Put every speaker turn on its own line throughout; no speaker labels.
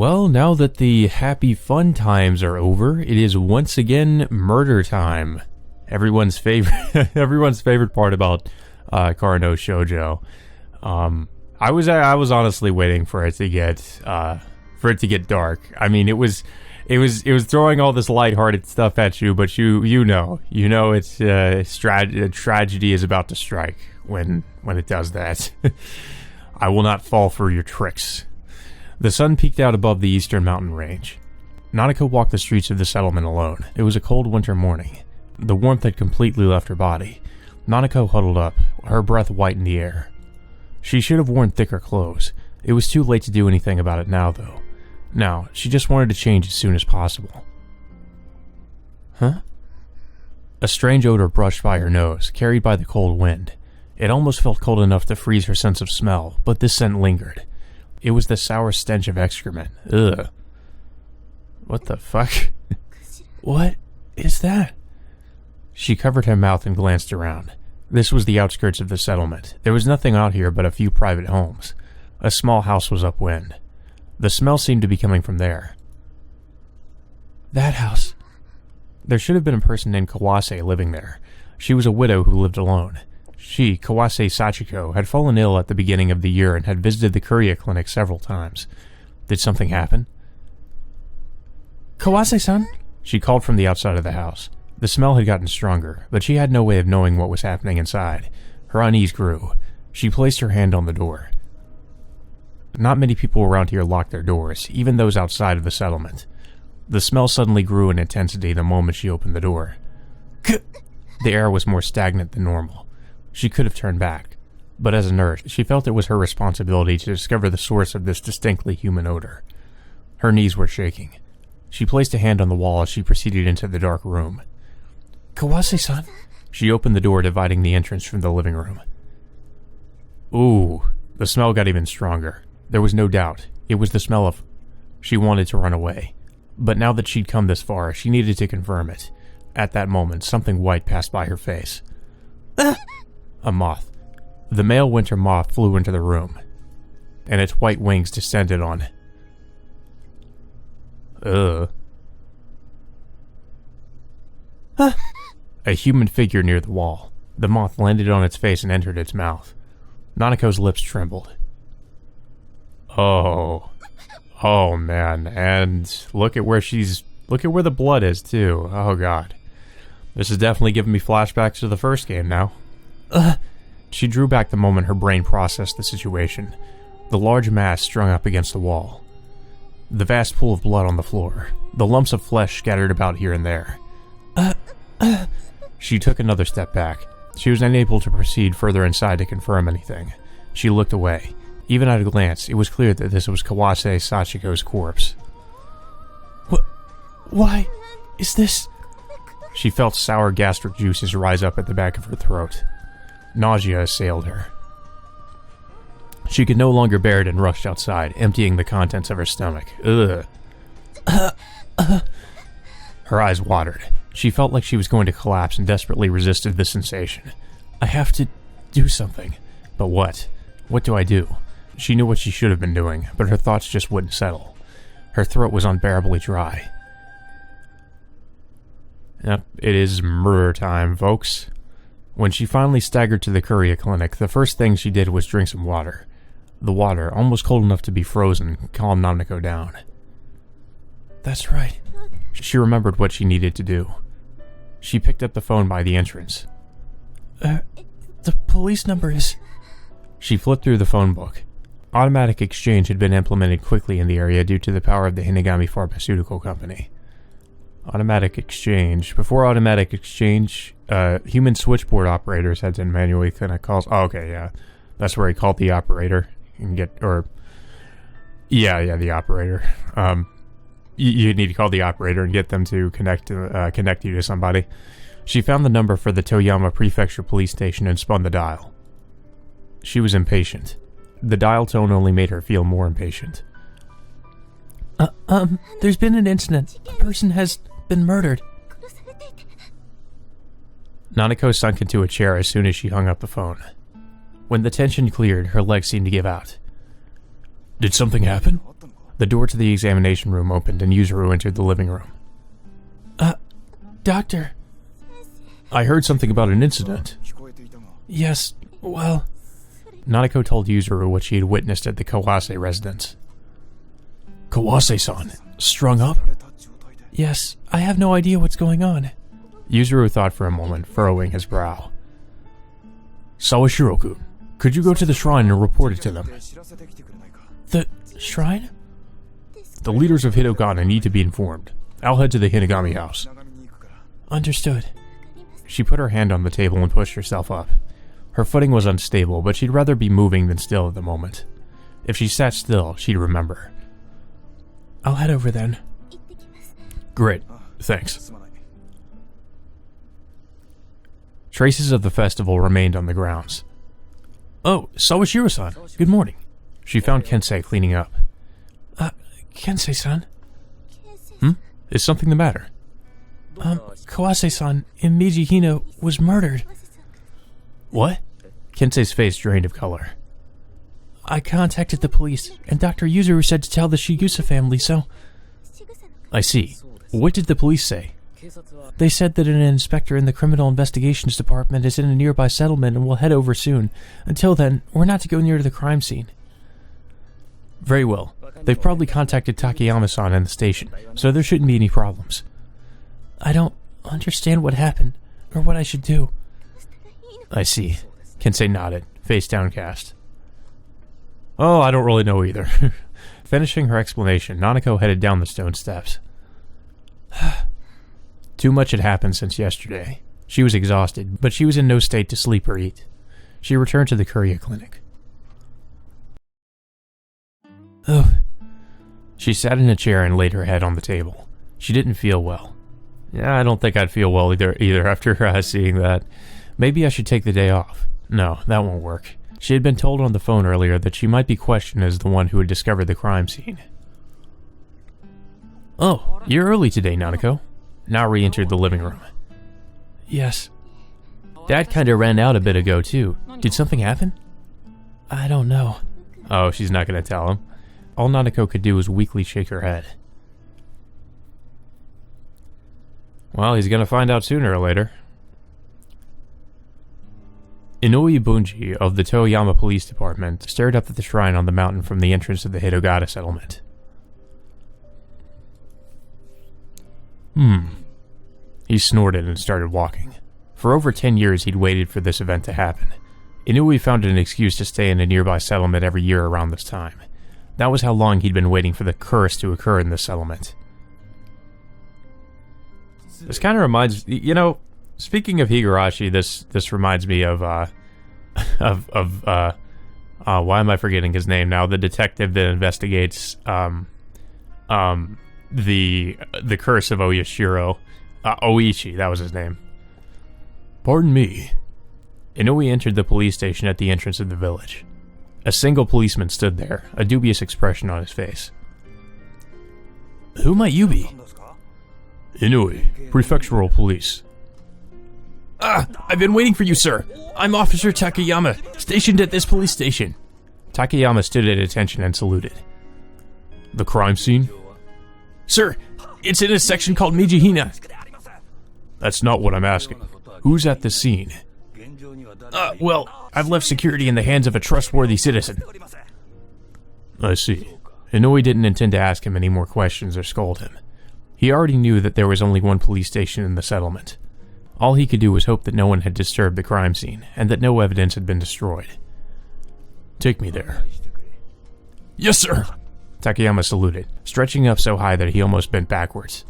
Well, now that the happy fun times are over, it is once again murder time. Everyone's favorite, everyone's favorite part about Karo Shoujo. I was honestly waiting for it to get dark. I mean, it was throwing all this lighthearted stuff at you, but you know it's tragedy is about to strike when it does that. I will not fall for your tricks. The sun peeked out above the eastern mountain range. Nanako walked the streets of the settlement alone. It was a cold winter morning. The warmth had completely left her body. Nanako huddled up, her breath white in the air. She should have worn thicker clothes. It was too late to do anything about it now, though. Now, she just wanted to change as soon as possible. Huh? A strange odor brushed by her nose, carried by the cold wind. It almost felt cold enough to freeze her sense of smell, but this scent lingered. It was the sour stench of excrement. Ugh. What the fuck? What is that? She covered her mouth and glanced around. This was the outskirts of the settlement. There was nothing out here but a few private homes. A small house was upwind. The smell seemed to be coming from there. That house. There should have been a person named Kawase living there. She was a widow who lived alone. She, Kawase Sachiko, had fallen ill at the beginning of the year and had visited the Courier clinic several times. Did something happen? Kawase-san? She called from the outside of the house. The smell had gotten stronger, but she had no way of knowing what was happening inside. Her unease grew. She placed her hand on the door. Not many people around here locked their doors, even those outside of the settlement. The smell suddenly grew in intensity the moment she opened the door. The air was more stagnant than normal. She could have turned back, but as a nurse, she felt it was her responsibility to discover the source of this distinctly human odor. Her knees were shaking. She placed a hand on the wall as she proceeded into the dark room. Kawase-san? She opened the door dividing the entrance from the living room. Ooh, the smell got even stronger. There was no doubt. It was the smell of... She wanted to run away. But now that she'd come this far, she needed to confirm it. At that moment, something white passed by her face. A moth. The male winter moth flew into the room, and its white wings descended on... A human figure near the wall. The moth landed on its face and entered its mouth. Nanako's lips trembled. Oh man, and look at where the blood is too. Oh god. This is definitely giving me flashbacks to the first game now. She drew back the moment her brain processed the situation. The large mass strung up against the wall. The vast pool of blood on the floor. The lumps of flesh scattered about here and there. She took another step back. She was unable to proceed further inside to confirm anything. She looked away. Even at a glance, it was clear that this was Kawase Sachiko's corpse. Why is this? She felt sour gastric juices rise up at the back of her throat. Nausea assailed her. She could no longer bear it and rushed outside, emptying the contents of her stomach. Ugh. Her eyes watered. She felt like she was going to collapse and desperately resisted the sensation. I have to do something. But what? What do I do? She knew what she should have been doing, but her thoughts just wouldn't settle. Her throat was unbearably dry. Yep, it is murder time, folks. When she finally staggered to the Courier clinic, the first thing she did was drink some water. The water, almost cold enough to be frozen, calmed Nanako down. That's right. She remembered what she needed to do. She picked up the phone by the entrance. The police number is... She flipped through the phone book. Automatic exchange had been implemented quickly in the area due to the power of the Hinagami Pharmaceutical Company. Automatic exchange. Before automatic exchange, human switchboard operators had to manually connect calls. Oh, okay, yeah. That's where he called the operator. And get, or... Yeah, the operator. You need to call the operator and get them to connect you to somebody. She found the number for the Toyama Prefecture Police Station and spun the dial. She was impatient. The dial tone only made her feel more impatient. There's been an incident. A person has been murdered. Nanako sunk into a chair as soon as she hung up the phone. When the tension cleared, her legs seemed to give out. Did something happen? The door to the examination room opened and Yuzuru entered the living room. Doctor. I heard something about an incident. Yes, well... Nanako told Yuzuru what she had witnessed at the Kawase residence. Kawase-san, strung up? Yes, I have no idea what's going on. Yuzuru thought for a moment, furrowing his brow. Sawashiro-kun, could you go to the shrine and report it to them? The shrine? The leaders of Hitogana need to be informed. I'll head to the Hinagami house. Understood. She put her hand on the table and pushed herself up. Her footing was unstable, but she'd rather be moving than still at the moment. If she sat still, she'd remember. I'll head over then. Great, thanks. Traces of the festival remained on the grounds. Oh, Sawashiro-san, good morning. She found Kensei cleaning up. Kensei-san? Is something the matter? Kawase-san in Mijihina was murdered. What? Kensei's face drained of color. I contacted the police, and Dr. Yuzuru said to tell the Shigusa family, so... I see. What did the police say? They said that an inspector in the Criminal Investigations Department is in a nearby settlement and will head over soon. Until then, we're not to go near the crime scene. Very well. They've probably contacted Takayama-san in the station, so there shouldn't be any problems. I don't understand what happened, or what I should do. I see. Kensei nodded, face downcast. Oh, I don't really know either. Finishing her explanation, Nanako headed down the stone steps. Too much had happened since yesterday. She was exhausted, but she was in no state to sleep or eat. She returned to the Courier Clinic. Oh. She sat in a chair and laid her head on the table. She didn't feel well. Yeah, I don't think I'd feel well either after seeing that. Maybe I should take the day off. No, that won't work. She had been told on the phone earlier that she might be questioned as the one who had discovered the crime scene. Oh, you're early today, Nanako. Now re-entered the living room. Yes. Dad kinda ran out a bit ago, too. Did something happen? I don't know. Oh, she's not gonna tell him. All Nanako could do was weakly shake her head. Well, he's gonna find out sooner or later. Inoue Bunji of the Toyama Police Department stared up at the shrine on the mountain from the entrance of the Hitogata settlement. He snorted and started walking. For over 10 years he'd waited for this event to happen. Inoue found an excuse to stay in a nearby settlement every year around this time. That was how long he'd been waiting for the curse to occur in this settlement. This kind of reminds... You know, speaking of Higurashi, this reminds me of why am I forgetting his name now? The detective that investigates the curse of Oyashiro. Oichi, that was his name. Pardon me. Inoue entered the police station at the entrance of the village. A single policeman stood there, a dubious expression on his face. Who might you be? Inoue, Prefectural Police. I've been waiting for you, sir. I'm Officer Takayama, stationed at this police station. Takayama stood at attention and saluted. The crime scene? Sir, it's in a section called Mijihina. That's not what I'm asking. Who's at the scene? Well, I've left security in the hands of a trustworthy citizen. I see. Inoue didn't intend to ask him any more questions or scold him. He already knew that there was only one police station in the settlement. All he could do was hope that no one had disturbed the crime scene, and that no evidence had been destroyed. Take me there. Yes, sir! Takayama saluted, stretching up so high that he almost bent backwards.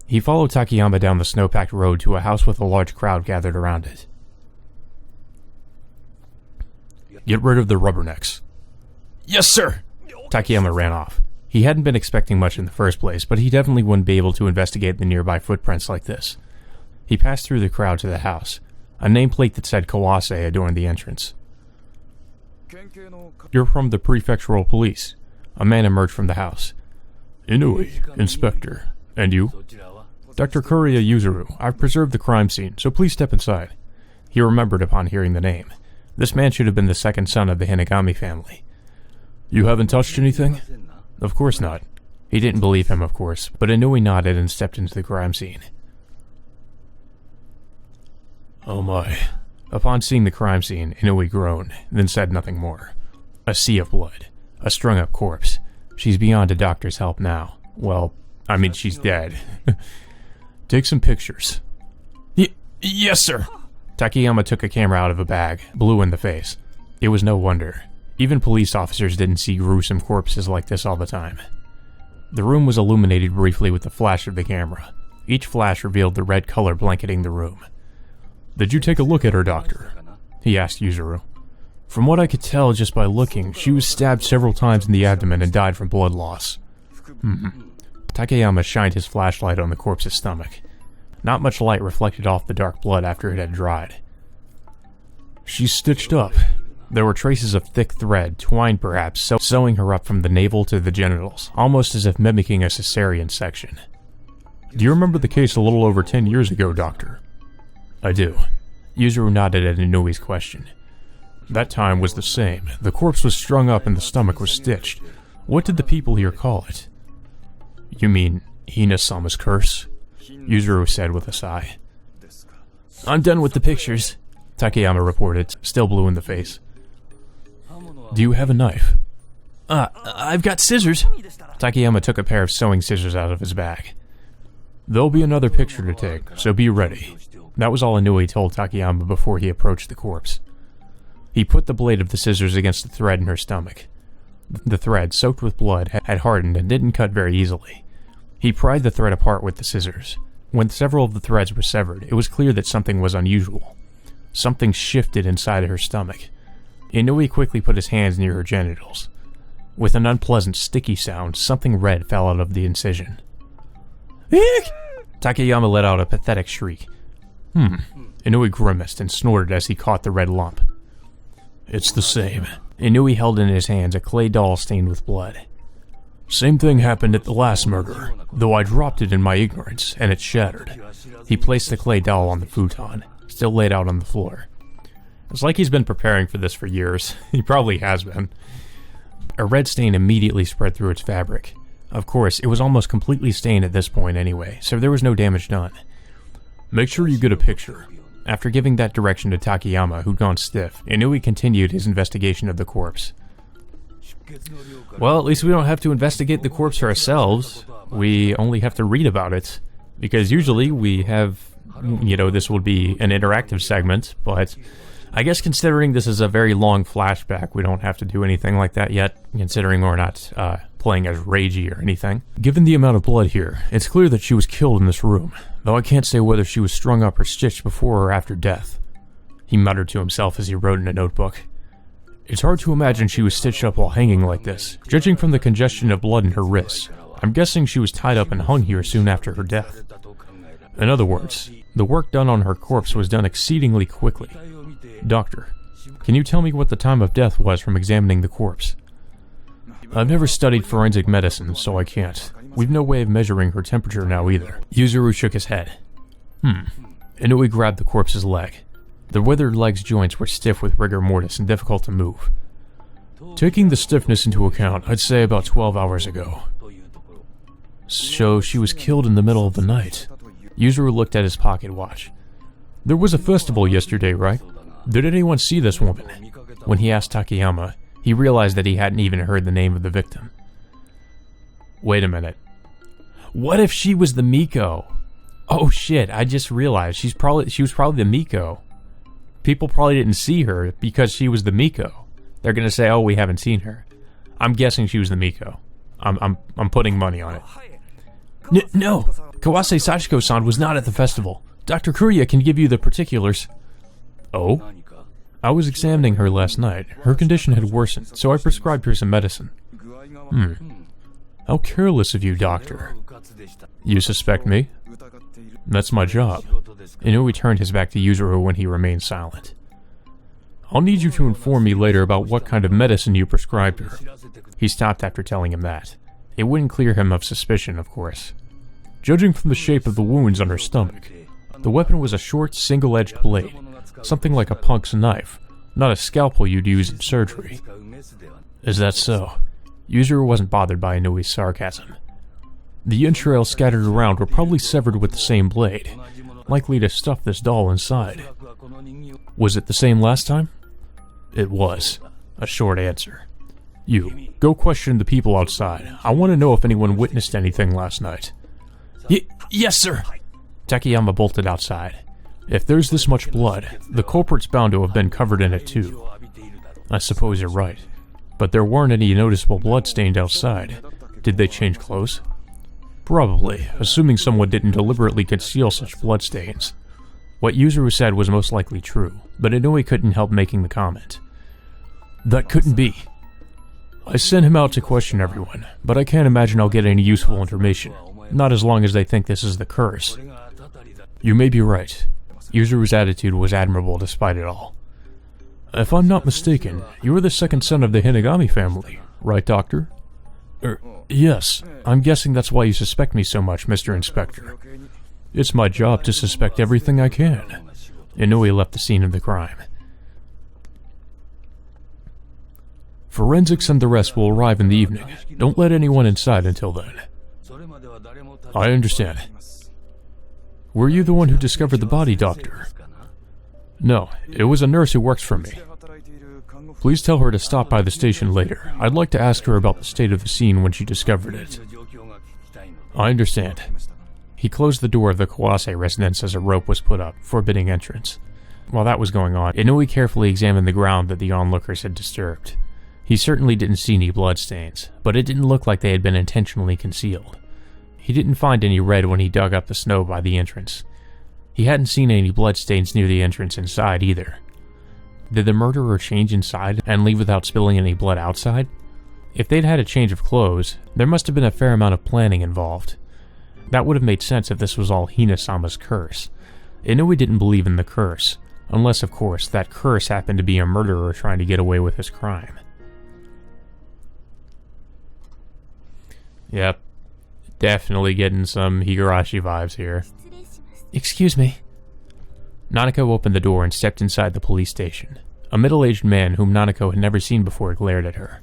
He followed Takayama down the snow-packed road to a house with a large crowd gathered around it. Get rid of the rubbernecks. Yes, sir! Takayama ran off. He hadn't been expecting much in the first place, but he definitely wouldn't be able to investigate the nearby footprints like this. He passed through the crowd to the house. A nameplate that said Kawase adorned the entrance. You're from the Prefectural Police. A man emerged from the house. Inoue, Inspector. And you? Dr. Kuria Yuzuru. I've preserved the crime scene, so please step inside. He remembered upon hearing the name. This man should have been the second son of the Hinagami family. You haven't touched anything? Of course not. He didn't believe him, of course, but Inui nodded and stepped into the crime scene. Oh my. Upon seeing the crime scene, Inui groaned, then said nothing more. A sea of blood. A strung-up corpse. She's beyond a doctor's help now. Well, I mean, she's dead. Take some pictures. Yes, sir. Takayama took a camera out of a bag, blue in the face. It was no wonder. Even police officers didn't see gruesome corpses like this all the time. The room was illuminated briefly with the flash of the camera. Each flash revealed the red color blanketing the room. Did you take a look at her, Doctor? He asked Yuzuru. From what I could tell just by looking, she was stabbed several times in the abdomen and died from blood loss. Takayama shined his flashlight on the corpse's stomach. Not much light reflected off the dark blood after it had dried. She's stitched up. There were traces of thick thread, twine perhaps, sewing her up from the navel to the genitals, almost as if mimicking a cesarean section. Do you remember the case a little over 10 years ago, Doctor? I do. Yuzuru nodded at Inui's question. That time was the same. The corpse was strung up and the stomach was stitched. What did the people here call it? You mean Hina-sama's curse? Yuzuru said with a sigh. I'm done with the pictures, Takayama reported, still blue in the face. Do you have a knife? I've got scissors. Takayama took a pair of sewing scissors out of his bag. There'll be another picture to take, so be ready. That was all Inui told Takayama before he approached the corpse. He put the blade of the scissors against the thread in her stomach. The thread, soaked with blood, had hardened and didn't cut very easily. He pried the thread apart with the scissors. When several of the threads were severed, it was clear that something was unusual. Something shifted inside her stomach. Inui quickly put his hands near her genitals. With an unpleasant, sticky sound, something red fell out of the incision. Eek! Takayama let out a pathetic shriek. Inui grimaced and snorted as he caught the red lump. It's the same. Inui held in his hands a clay doll stained with blood. Same thing happened at the last murder, though I dropped it in my ignorance, and it shattered. He placed the clay doll on the futon, still laid out on the floor. It's like he's been preparing for this for years. He probably has been. A red stain immediately spread through its fabric. Of course, it was almost completely stained at this point anyway, so there was no damage done. Make sure you get a picture. After giving that direction to Takayama, who'd gone stiff, Inui continued his investigation of the corpse. Well, at least we don't have to investigate the corpse ourselves. We only have to read about it. Because usually we have, this would be an interactive segment, but I guess considering this is a very long flashback, we don't have to do anything like that yet, considering we're not playing as Reiji or anything. Given the amount of blood here, it's clear that she was killed in this room, though I can't say whether she was strung up or stitched before or after death. He muttered to himself as he wrote in a notebook. It's hard to imagine she was stitched up while hanging like this. Judging from the congestion of blood in her wrists, I'm guessing she was tied up and hung here soon after her death. In other words, the work done on her corpse was done exceedingly quickly. Doctor, can you tell me what the time of death was from examining the corpse? I've never studied forensic medicine, so I can't. We've no way of measuring her temperature now either. Yuzuru shook his head. Inui grabbed the corpse's leg. The withered leg's joints were stiff with rigor mortis and difficult to move. Taking the stiffness into account, I'd say about 12 hours ago. So she was killed in the middle of the night. Yuzuru looked at his pocket watch. There was a festival yesterday, right? Did anyone see this woman? When he asked Takayama, he realized that he hadn't even heard the name of the victim. Wait a minute. What if she was the Miko? Oh shit, I just realized she was probably the Miko. People probably didn't see her because she was the Miko. They're gonna say, oh, we haven't seen her. I'm guessing she was the Miko. I'm putting money on it. No! Kawase Sachiko-san was not at the festival. Dr. Kuria can give you the particulars. Oh? I was examining her last night. Her condition had worsened, so I prescribed her some medicine. How careless of you, Doctor. You suspect me? That's my job. Inui turned his back to Yuzuru when he remained silent. I'll need you to inform me later about what kind of medicine you prescribed her. He stopped after telling him that. It wouldn't clear him of suspicion, of course. Judging from the shape of the wounds on her stomach, the weapon was a short, single-edged blade, something like a punk's knife, not a scalpel you'd use in surgery. Is that so? Yuzuru wasn't bothered by Inui's sarcasm. The entrails scattered around were probably severed with the same blade, likely to stuff this doll inside. Was it the same last time? It was. A short answer. You, go question the people outside. I want to know if anyone witnessed anything last night. Yes, sir! Takayama bolted outside. If there's this much blood, the culprit's bound to have been covered in it too. I suppose you're right. But there weren't any noticeable bloodstains outside. Did they change clothes? Probably, assuming someone didn't deliberately conceal such bloodstains. What Yuzuru said was most likely true, but Inui couldn't help making the comment. That couldn't be. I sent him out to question everyone, but I can't imagine I'll get any useful information. Not as long as they think this is the curse. You may be right. Yuzuru's attitude was admirable despite it all. If I'm not mistaken, you are the second son of the Hinagami family, right, Doctor? Yes. I'm guessing that's why you suspect me so much, Mr. Inspector. It's my job to suspect everything I can. Inui left the scene of the crime. Forensics and the rest will arrive in the evening. Don't let anyone inside until then. I understand. Were you the one who discovered the body, Doctor? No, it was a nurse who works for me. Please tell her to stop by the station later. I'd like to ask her about the state of the scene when she discovered it. I understand. He closed the door of the Kawase residence as a rope was put up, forbidding entrance. While that was going on, Inui carefully examined the ground that the onlookers had disturbed. He certainly didn't see any bloodstains, but it didn't look like they had been intentionally concealed. He didn't find any red when he dug up the snow by the entrance. He hadn't seen any bloodstains near the entrance inside either. Did the murderer change inside and leave without spilling any blood outside? If they'd had a change of clothes, there must have been a fair amount of planning involved. That would have made sense if this was all Hina-sama's curse. Inui didn't believe in the curse, unless, of course, that curse happened to be a murderer trying to get away with his crime. Yep, definitely getting some Higurashi vibes here. Excuse me. Nanako opened the door and stepped inside the police station. A middle-aged man whom Nanako had never seen before glared at her.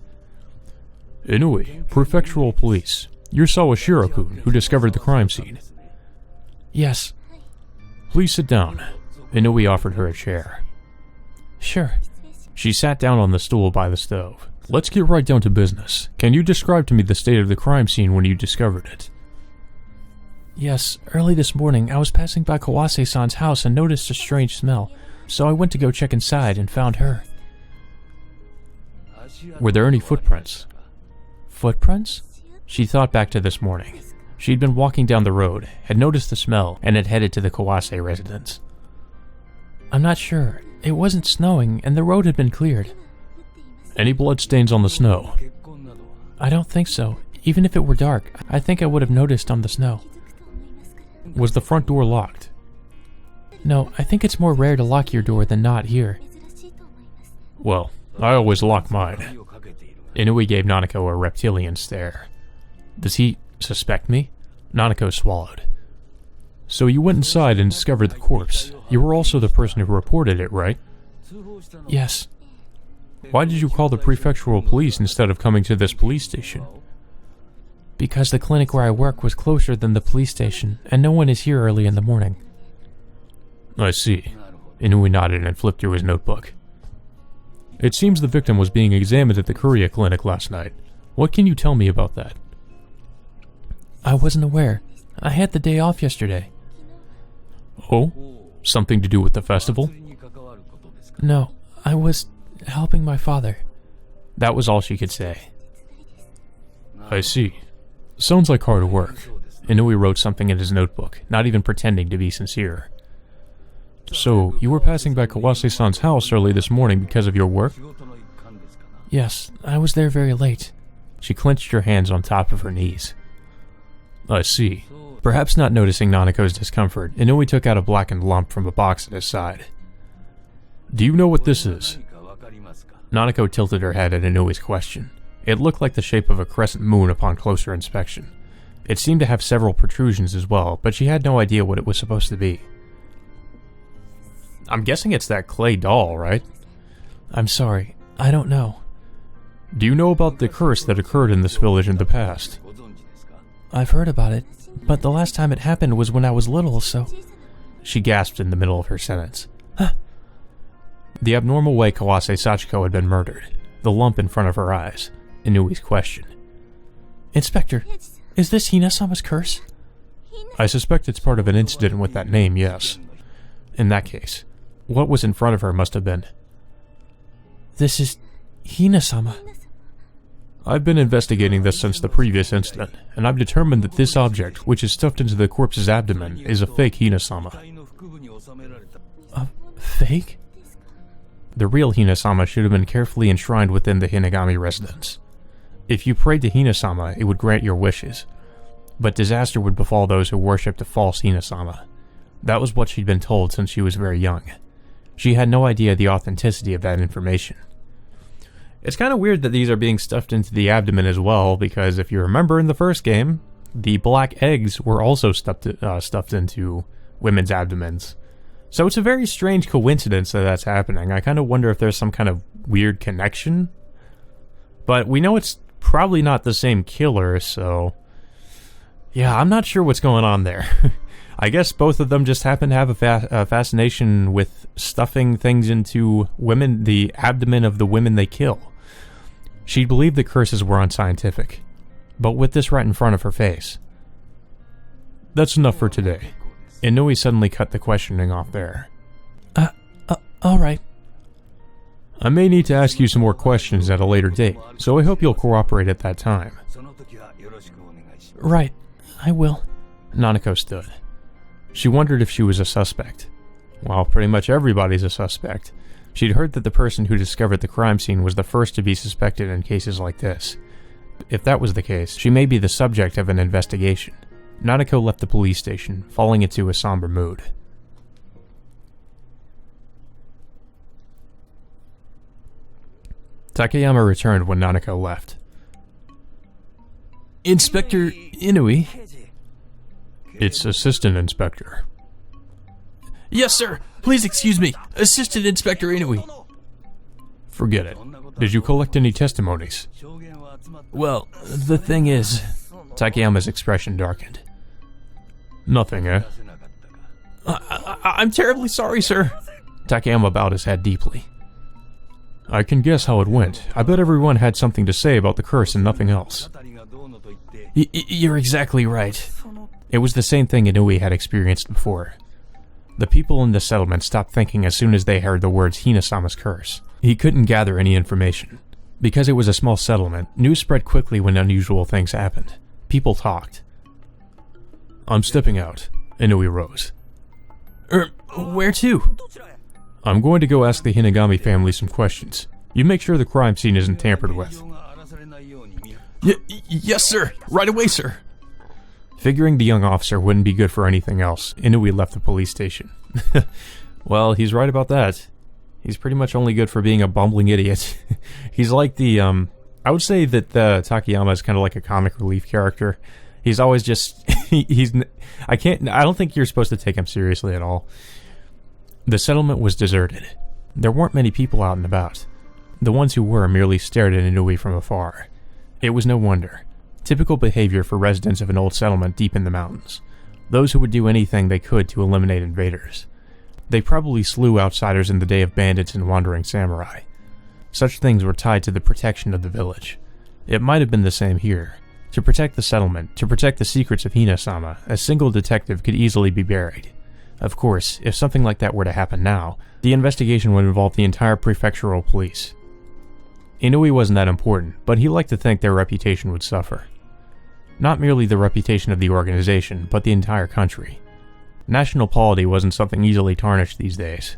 Inui, Prefectural Police. You're Sawashiro-kun, who discovered the crime scene. Yes. Please sit down. Inui offered her a chair. Sure. She sat down on the stool by the stove. Let's get right down to business. Can you describe to me the state of the crime scene when you discovered it? Yes, early this morning I was passing by Kawase-san's house and noticed a strange smell, so I went to go check inside and found her. Were there any footprints? Footprints? She thought back to this morning. She'd been walking down the road, had noticed the smell, and had headed to the Kawase residence. I'm not sure. It wasn't snowing, and the road had been cleared. Any bloodstains on the snow? I don't think so. Even if it were dark, I think I would have noticed on the snow. Was the front door locked? No, I think it's more rare to lock your door than not here. Well, I always lock mine. Inui gave Nanako a reptilian stare. Does he suspect me? Nanako swallowed. So you went inside and discovered the corpse. You were also the person who reported it, right? Yes. Why did you call the prefectural police instead of coming to this police station? Because the clinic where I work was closer than the police station, and no one is here early in the morning. I see. Inui nodded and flipped through his notebook. It seems the victim was being examined at the Korea clinic last night. What can you tell me about that? I wasn't aware. I had the day off yesterday. Oh? Something to do with the festival? No, I was helping my father. That was all she could say. I see. Sounds like hard work. Inui wrote something in his notebook, not even pretending to be sincere. So, you were passing by Kawase-san's house early this morning because of your work? Yes, I was there very late. She clenched her hands on top of her knees. I see. Perhaps not noticing Nanako's discomfort, Inui took out a blackened lump from a box at his side. Do you know what this is? Nanako tilted her head at Inui's question. It looked like the shape of a crescent moon upon closer inspection. It seemed to have several protrusions as well, but she had no idea what it was supposed to be. I'm guessing it's that clay doll, right? I'm sorry, I don't know. Do you know about the curse that occurred in this village in the past?
I've heard about it, but the last time it happened was when I was little, so...
She gasped in the middle of her sentence. Huh. The abnormal way Kawase Sachiko had been murdered, the lump in front of her eyes, Inui's question.
Inspector, is this Hina-sama's curse?
I suspect it's part of an incident with that name, yes. In that case, what was in front of her must have been...
This is Hina-sama.
I've been investigating this since the previous incident, and I've determined that this object, which is stuffed into the corpse's abdomen, is a fake Hina-sama.
A fake?
The real Hina-sama should have been carefully enshrined within the Hinagami residence. If you prayed to Hina-sama, it would grant your wishes. But disaster would befall those who worshipped a false Hina-sama. That was what she'd been told since she was very young. She had no idea the authenticity of that information. It's kind of weird that these are being stuffed into the abdomen as well, because if you remember in the first game, the black eggs were also stuffed into women's abdomens. So it's a very strange coincidence that that's happening. I kind of wonder if there's some kind of weird connection. But we know it's probably not the same killer, so... Yeah, I'm not sure what's going on there. I guess both of them just happen to have a fascination with stuffing things into women, the abdomen of the women they kill. She believed the curses were unscientific, but with this right in front of her face. That's enough for today. Inui suddenly cut the questioning off there.
Alright.
I may need to ask you some more questions at a later date, so I hope you'll cooperate at that time.
Right, I will.
Nanako stood. She wondered if she was a suspect. Well, pretty much everybody's a suspect. She'd heard that the person who discovered the crime scene was the first to be suspected in cases like this. If that was the case, she may be the subject of an investigation. Nanako left the police station, falling into a somber mood. Takayama returned when Nanako left.
Inspector Inui?
It's Assistant Inspector.
Yes, sir! Please excuse me! Assistant Inspector Inui!
Forget it. Did you collect any testimonies?
Well, the thing is...
Takayama's expression darkened. Nothing, eh?
I'm terribly sorry, sir.
Takayama bowed his head deeply. I can guess how it went. I bet everyone had something to say about the curse and nothing else.
You're exactly right.
It was the same thing Inui had experienced before. The people in the settlement stopped thinking as soon as they heard the words Hina-sama's curse. He couldn't gather any information. Because it was a small settlement, news spread quickly when unusual things happened. People talked. I'm stepping out. Inui rose.
Where to?
I'm going to go ask the Hinagami family some questions. You make sure the crime scene isn't tampered with.
Yes, sir. Right away, sir.
Figuring the young officer wouldn't be good for anything else, Inui left the police station. Well, he's right about that. He's pretty much only good for being a bumbling idiot. He's like the, I would say that Takayama is kind of like a comic relief character. He's always just, I don't think you're supposed to take him seriously at all. The settlement was deserted. There weren't many people out and about. The ones who were merely stared at Inui from afar. It was no wonder. Typical behavior for residents of an old settlement deep in the mountains. Those who would do anything they could to eliminate invaders. They probably slew outsiders in the day of bandits and wandering samurai. Such things were tied to the protection of the village. It might have been the same here. To protect the settlement, to protect the secrets of Hina-sama, a single detective could easily be buried. Of course, if something like that were to happen now, the investigation would involve the entire prefectural police. Inui wasn't that important, but he liked to think their reputation would suffer. Not merely the reputation of the organization, but the entire country. National polity wasn't something easily tarnished these days.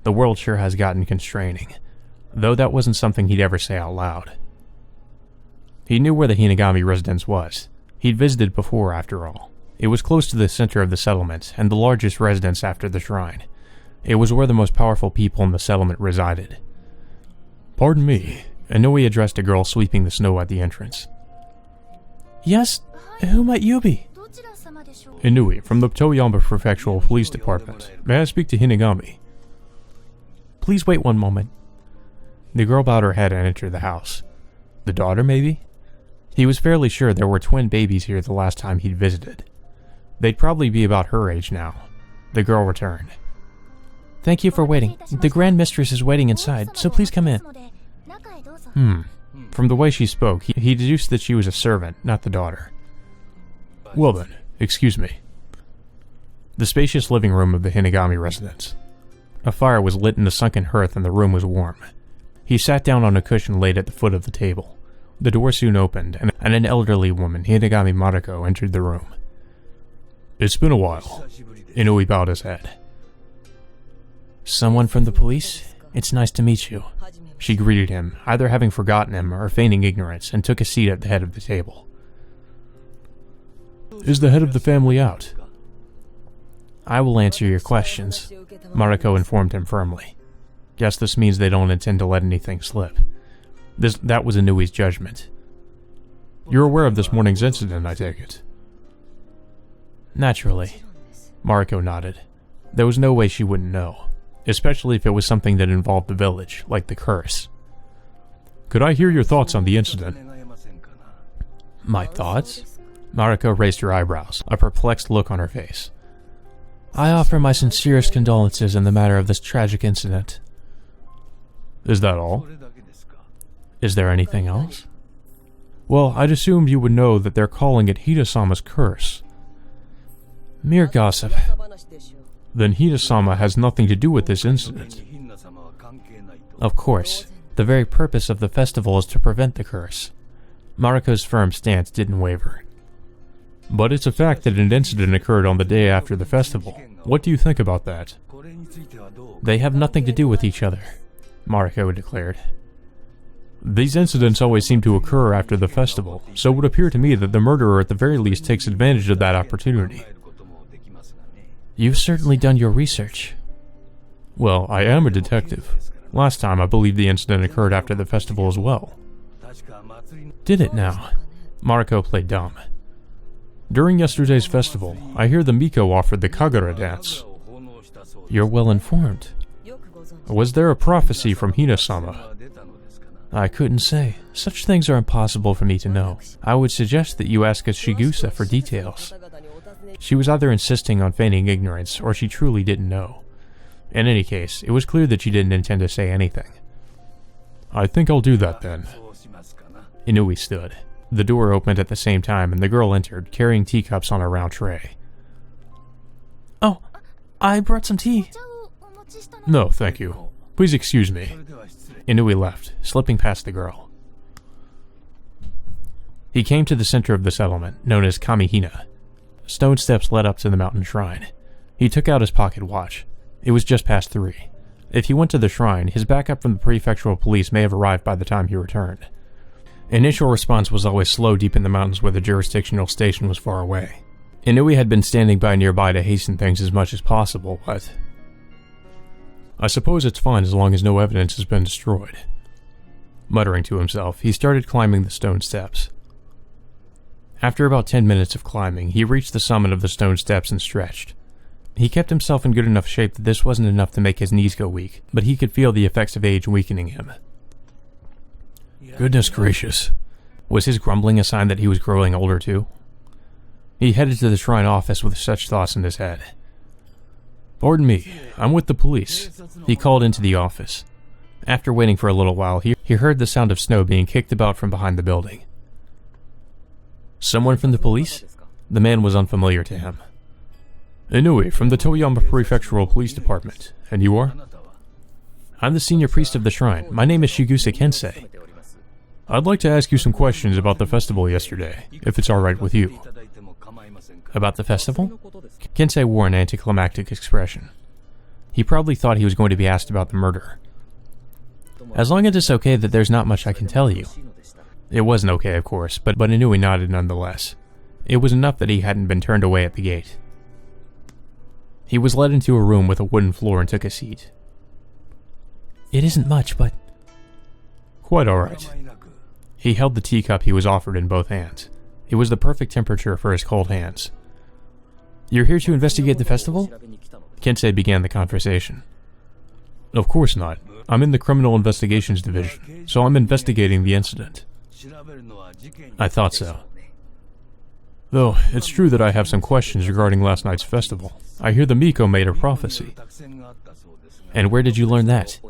The world sure has gotten constraining, though that wasn't something he'd ever say out loud. He knew where the Hinagami residence was. He'd visited before, after all. It was close to the center of the settlement, and the largest residence after the shrine. It was where the most powerful people in the settlement resided. Pardon me, Inui addressed a girl sweeping the snow at the entrance.
Yes, who might you be?
Inui, from the Toyama Prefectural Police Department. May I speak to Hinagami?
Please wait one moment.
The girl bowed her head and entered the house. The daughter, maybe? He was fairly sure there were twin babies here the last time he'd visited. They'd probably be about her age now. The girl returned.
Thank you for waiting. The Grand Mistress is waiting inside, so please come in.
From the way she spoke, he deduced that she was a servant, not the daughter. Well then, excuse me. The spacious living room of the Hinagami residence. A fire was lit in the sunken hearth and the room was warm. He sat down on a cushion laid at the foot of the table. The door soon opened, and an elderly woman, Hinagami Mariko, entered the room. It's been a while. Inui bowed his head.
Someone from the police? It's nice to meet you.
She greeted him, either having forgotten him or feigning ignorance, and took a seat at the head of the table. Is the head of the family out?
I will answer your questions,
Mariko informed him firmly. Guess this means they don't intend to let anything slip. That was Inui's judgment. You're aware of this morning's incident, I take it?
Naturally.
Mariko nodded. There was no way she wouldn't know, especially if it was something that involved the village, like the curse. Could I hear your thoughts on the incident?
My thoughts?
Mariko raised her eyebrows, a perplexed look on her face.
I offer my sincerest condolences in the matter of this tragic incident.
Is that all?
Is there anything else?
Well, I'd assumed you would know that they're calling it Hida-sama's curse.
Mere gossip.
Then Hida-sama has nothing to do with this incident.
Of course. The very purpose of the festival is to prevent the curse.
Mariko's firm stance didn't waver. But it's a fact that an incident occurred on the day after the festival. What do you think about that?
They have nothing to do with each other,
Mariko declared. These incidents always seem to occur after the festival, so it would appear to me that the murderer at the very least takes advantage of that opportunity.
You've certainly done your research.
Well, I am a detective. Last time I believe the incident occurred after the festival as well.
Did it now?
Mariko played dumb. During yesterday's festival, I hear the Miko offered the Kagura dance.
You're well informed.
Was there a prophecy from Hina-sama?
I couldn't say. Such things are impossible for me to know. I would suggest that you ask a Shigusa for details.
She was either insisting on feigning ignorance, or she truly didn't know. In any case, it was clear that she didn't intend to say anything. I think I'll do that then. Inui stood. The door opened at the same time and the girl entered, carrying teacups on a round tray.
Oh, I brought some tea.
No, thank you. Please excuse me. Inui left, slipping past the girl. He came to the center of the settlement, known as Kamihina. Stone steps led up to the mountain shrine. He took out his pocket watch. It was just past 3. If he went to the shrine, his backup from the prefectural police may have arrived by the time he returned. Initial response was always slow deep in the mountains where the jurisdictional station was far away. Inui had been standing by nearby to hasten things as much as possible, but... I suppose it's fine as long as no evidence has been destroyed. Muttering to himself, he started climbing the stone steps. After about 10 minutes of climbing, he reached the summit of the stone steps and stretched. He kept himself in good enough shape that this wasn't enough to make his knees go weak, but he could feel the effects of age weakening him. Goodness gracious. Was his grumbling a sign that he was growing older too? He headed to the shrine office with such thoughts in his head. Pardon me, I'm with the police. He called into the office. After waiting for a little while, he heard the sound of snow being kicked about from behind the building. Someone from the police? The man was unfamiliar to him. Inui, from the Toyama Prefectural Police Department. And you are? I'm the senior priest of the shrine. My name is Shigusa Kensei. I'd like to ask you some questions about the festival yesterday, if it's alright with you. About the festival? Kensei wore an anticlimactic expression. He probably thought he was going to be asked about the murder. As long as it's okay that there's not much I can tell you. It wasn't okay, of course, but Inui nodded nonetheless. It was enough that he hadn't been turned away at the gate. He was led into a room with a wooden floor and took a seat.
It isn't much, but...
Quite alright. He held the teacup he was offered in both hands. It was the perfect temperature for his cold hands. You're here to investigate the festival? Kensei began the conversation. Of course not. I'm in the Criminal Investigations Division, so I'm investigating the incident.
I thought so. Though, it's true that I have some questions regarding last night's festival. I hear the Miko made a prophecy.
And where did you learn that?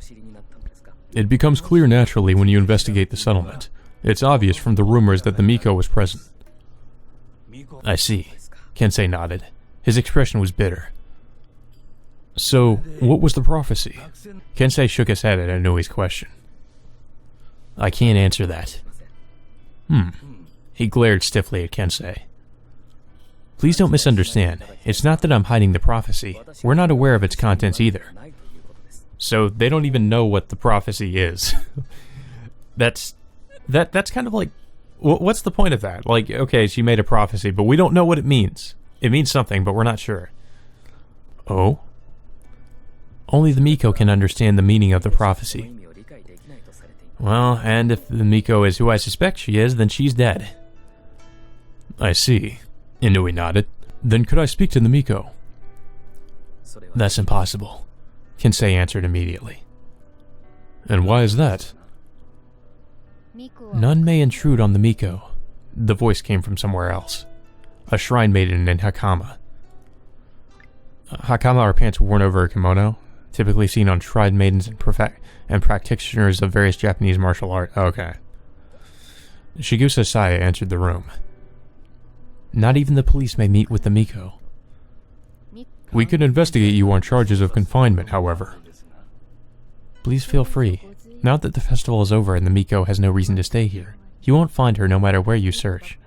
It becomes clear naturally when you investigate the settlement. It's obvious from the rumors that the Miko was present.
I see. Kensei nodded. His expression was bitter.
So, what was the prophecy?
Kensei shook his head at Inui's question. I can't answer that. He glared stiffly at Kensei. Please don't misunderstand. It's not that I'm hiding the prophecy. We're not aware of its contents either.
So they don't even know what the prophecy is. That's kind of like, what's the point of that? Like, okay, she made a prophecy, but we don't know what it means. It means something, but we're not sure.
Oh? Only the Miko can understand the meaning of the prophecy. Well, and if the Miko is who I suspect she is, then she's dead.
I see. Inui nodded. Then could I speak to the Miko?
That's impossible, Kensei answered immediately.
And why is that?
None may intrude on the Miko. The voice came from somewhere else. A shrine maiden in Hakama. Hakama are pants worn over a kimono, typically seen on shrine maidens and practitioners of various Japanese martial arts.
Okay.
Shigusa Saya entered the room. Not even the police may meet with the Miko.
We could investigate you on charges of confinement, however.
Please feel free. Now that the festival is over and the Miko has no reason to stay here, you won't find her no matter where you search.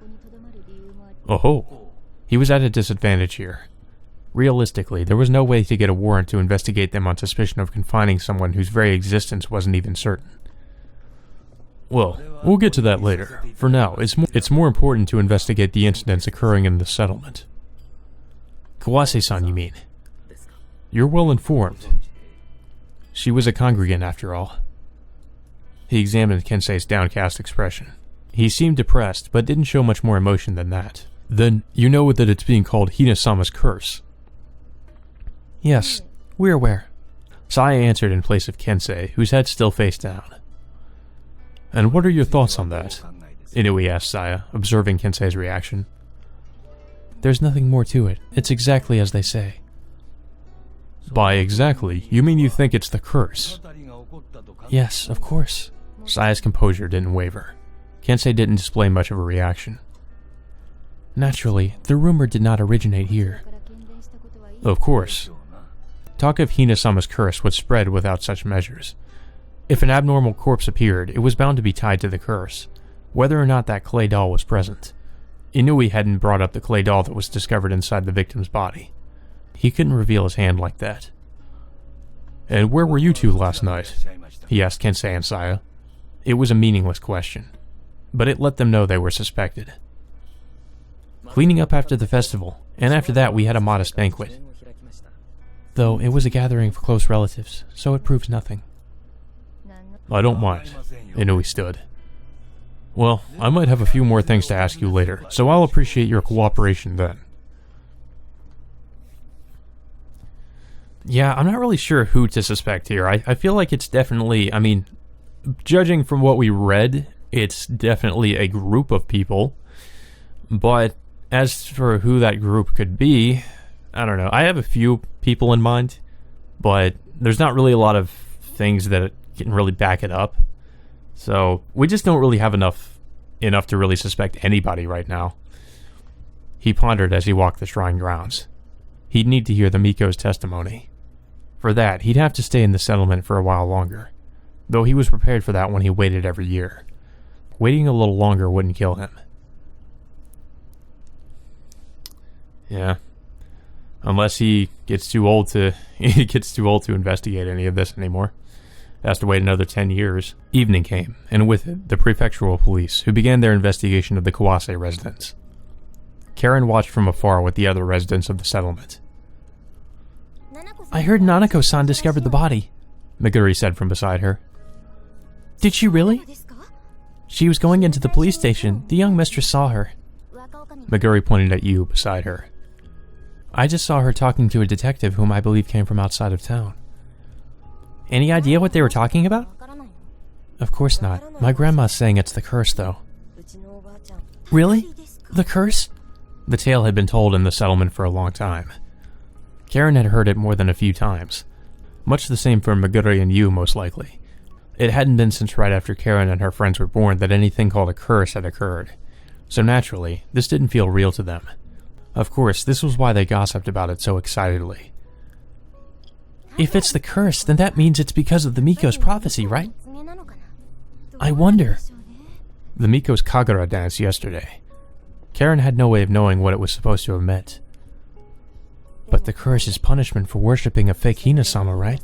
Oh.
He was at a disadvantage here. Realistically, there was no way to get a warrant to investigate them on suspicion of confining someone whose very existence wasn't even certain.
Well, we'll get to that later. For now, it's more important to investigate the incidents occurring in the settlement.
Kawase-san, you mean?
You're well informed.
She was a congregant, after all. He examined Kensei's downcast expression. He seemed depressed, but didn't show much more emotion than that.
Then, you know that it's being called Hina-sama's curse.
Yes, we're aware. Saya answered in place of Kensei, whose head still faced down.
And what are your thoughts on that?
Inui asked Saya, observing Kensei's reaction. There's nothing more to it. It's exactly as they say.
By exactly, you mean you think it's the curse?
Yes, of course. Saya's composure didn't waver. Kensei didn't display much of a reaction. Naturally, the rumor did not originate here.
Of course.
Talk of Hina-sama's curse would spread without such measures. If an abnormal corpse appeared, it was bound to be tied to the curse, whether or not that clay doll was present. Inui hadn't brought up the clay doll that was discovered inside the victim's body. He couldn't reveal his hand like that.
And where were you two last night?
He asked Kensei and Saya. It was a meaningless question, but it let them know they were suspected. Cleaning up after the festival, and after that we had a modest banquet. Though it was a gathering of close relatives, so it proves nothing.
I don't mind. Inui stood. Well, I might have a few more things to ask you later, so I'll appreciate your cooperation then.
Yeah, I'm not really sure who to suspect here. I feel like it's definitely, judging from what we read, it's definitely a group of people. But as for who that group could be, I don't know. I have a few people in mind, but there's not really a lot of things that can really back it up. So we just don't really have enough to really suspect anybody right now. He pondered as he walked the shrine grounds. He'd need to hear the Miko's testimony. For that, he'd have to stay in the settlement for a while longer, though he was prepared for that when he waited every year. Waiting a little longer wouldn't kill him. Yeah. Unless he gets too old to investigate any of this anymore. Has to wait another 10 years. Evening came, and with it, the prefectural police, who began their investigation of the Kawase residence. Karen watched from afar with the other residents of the settlement. I heard Nanako-san discovered the body, Meguri said from beside her. Did she really? She was going into the police station. The young mistress saw her. Meguri pointed at you beside her. I just saw her talking to a detective whom I believe came from outside of town. Any idea what they were talking about? Of course not. My grandma's saying it's the curse, though.
Really? The curse? The tale had been told in the settlement for a long time. Karen had heard it more than a few times. Much the same for Meguri and you, most likely. It hadn't been since right after Karen and her friends were born that anything called a curse had occurred. So naturally, this didn't feel real to them. Of course, this was why they gossiped about it so excitedly. If it's the curse, then that means it's because of the Miko's prophecy, right? I wonder. The Miko's Kagura dance yesterday. Karen had no way of knowing what it was supposed to have meant. But the curse is punishment for worshipping a fake Hina-sama, right?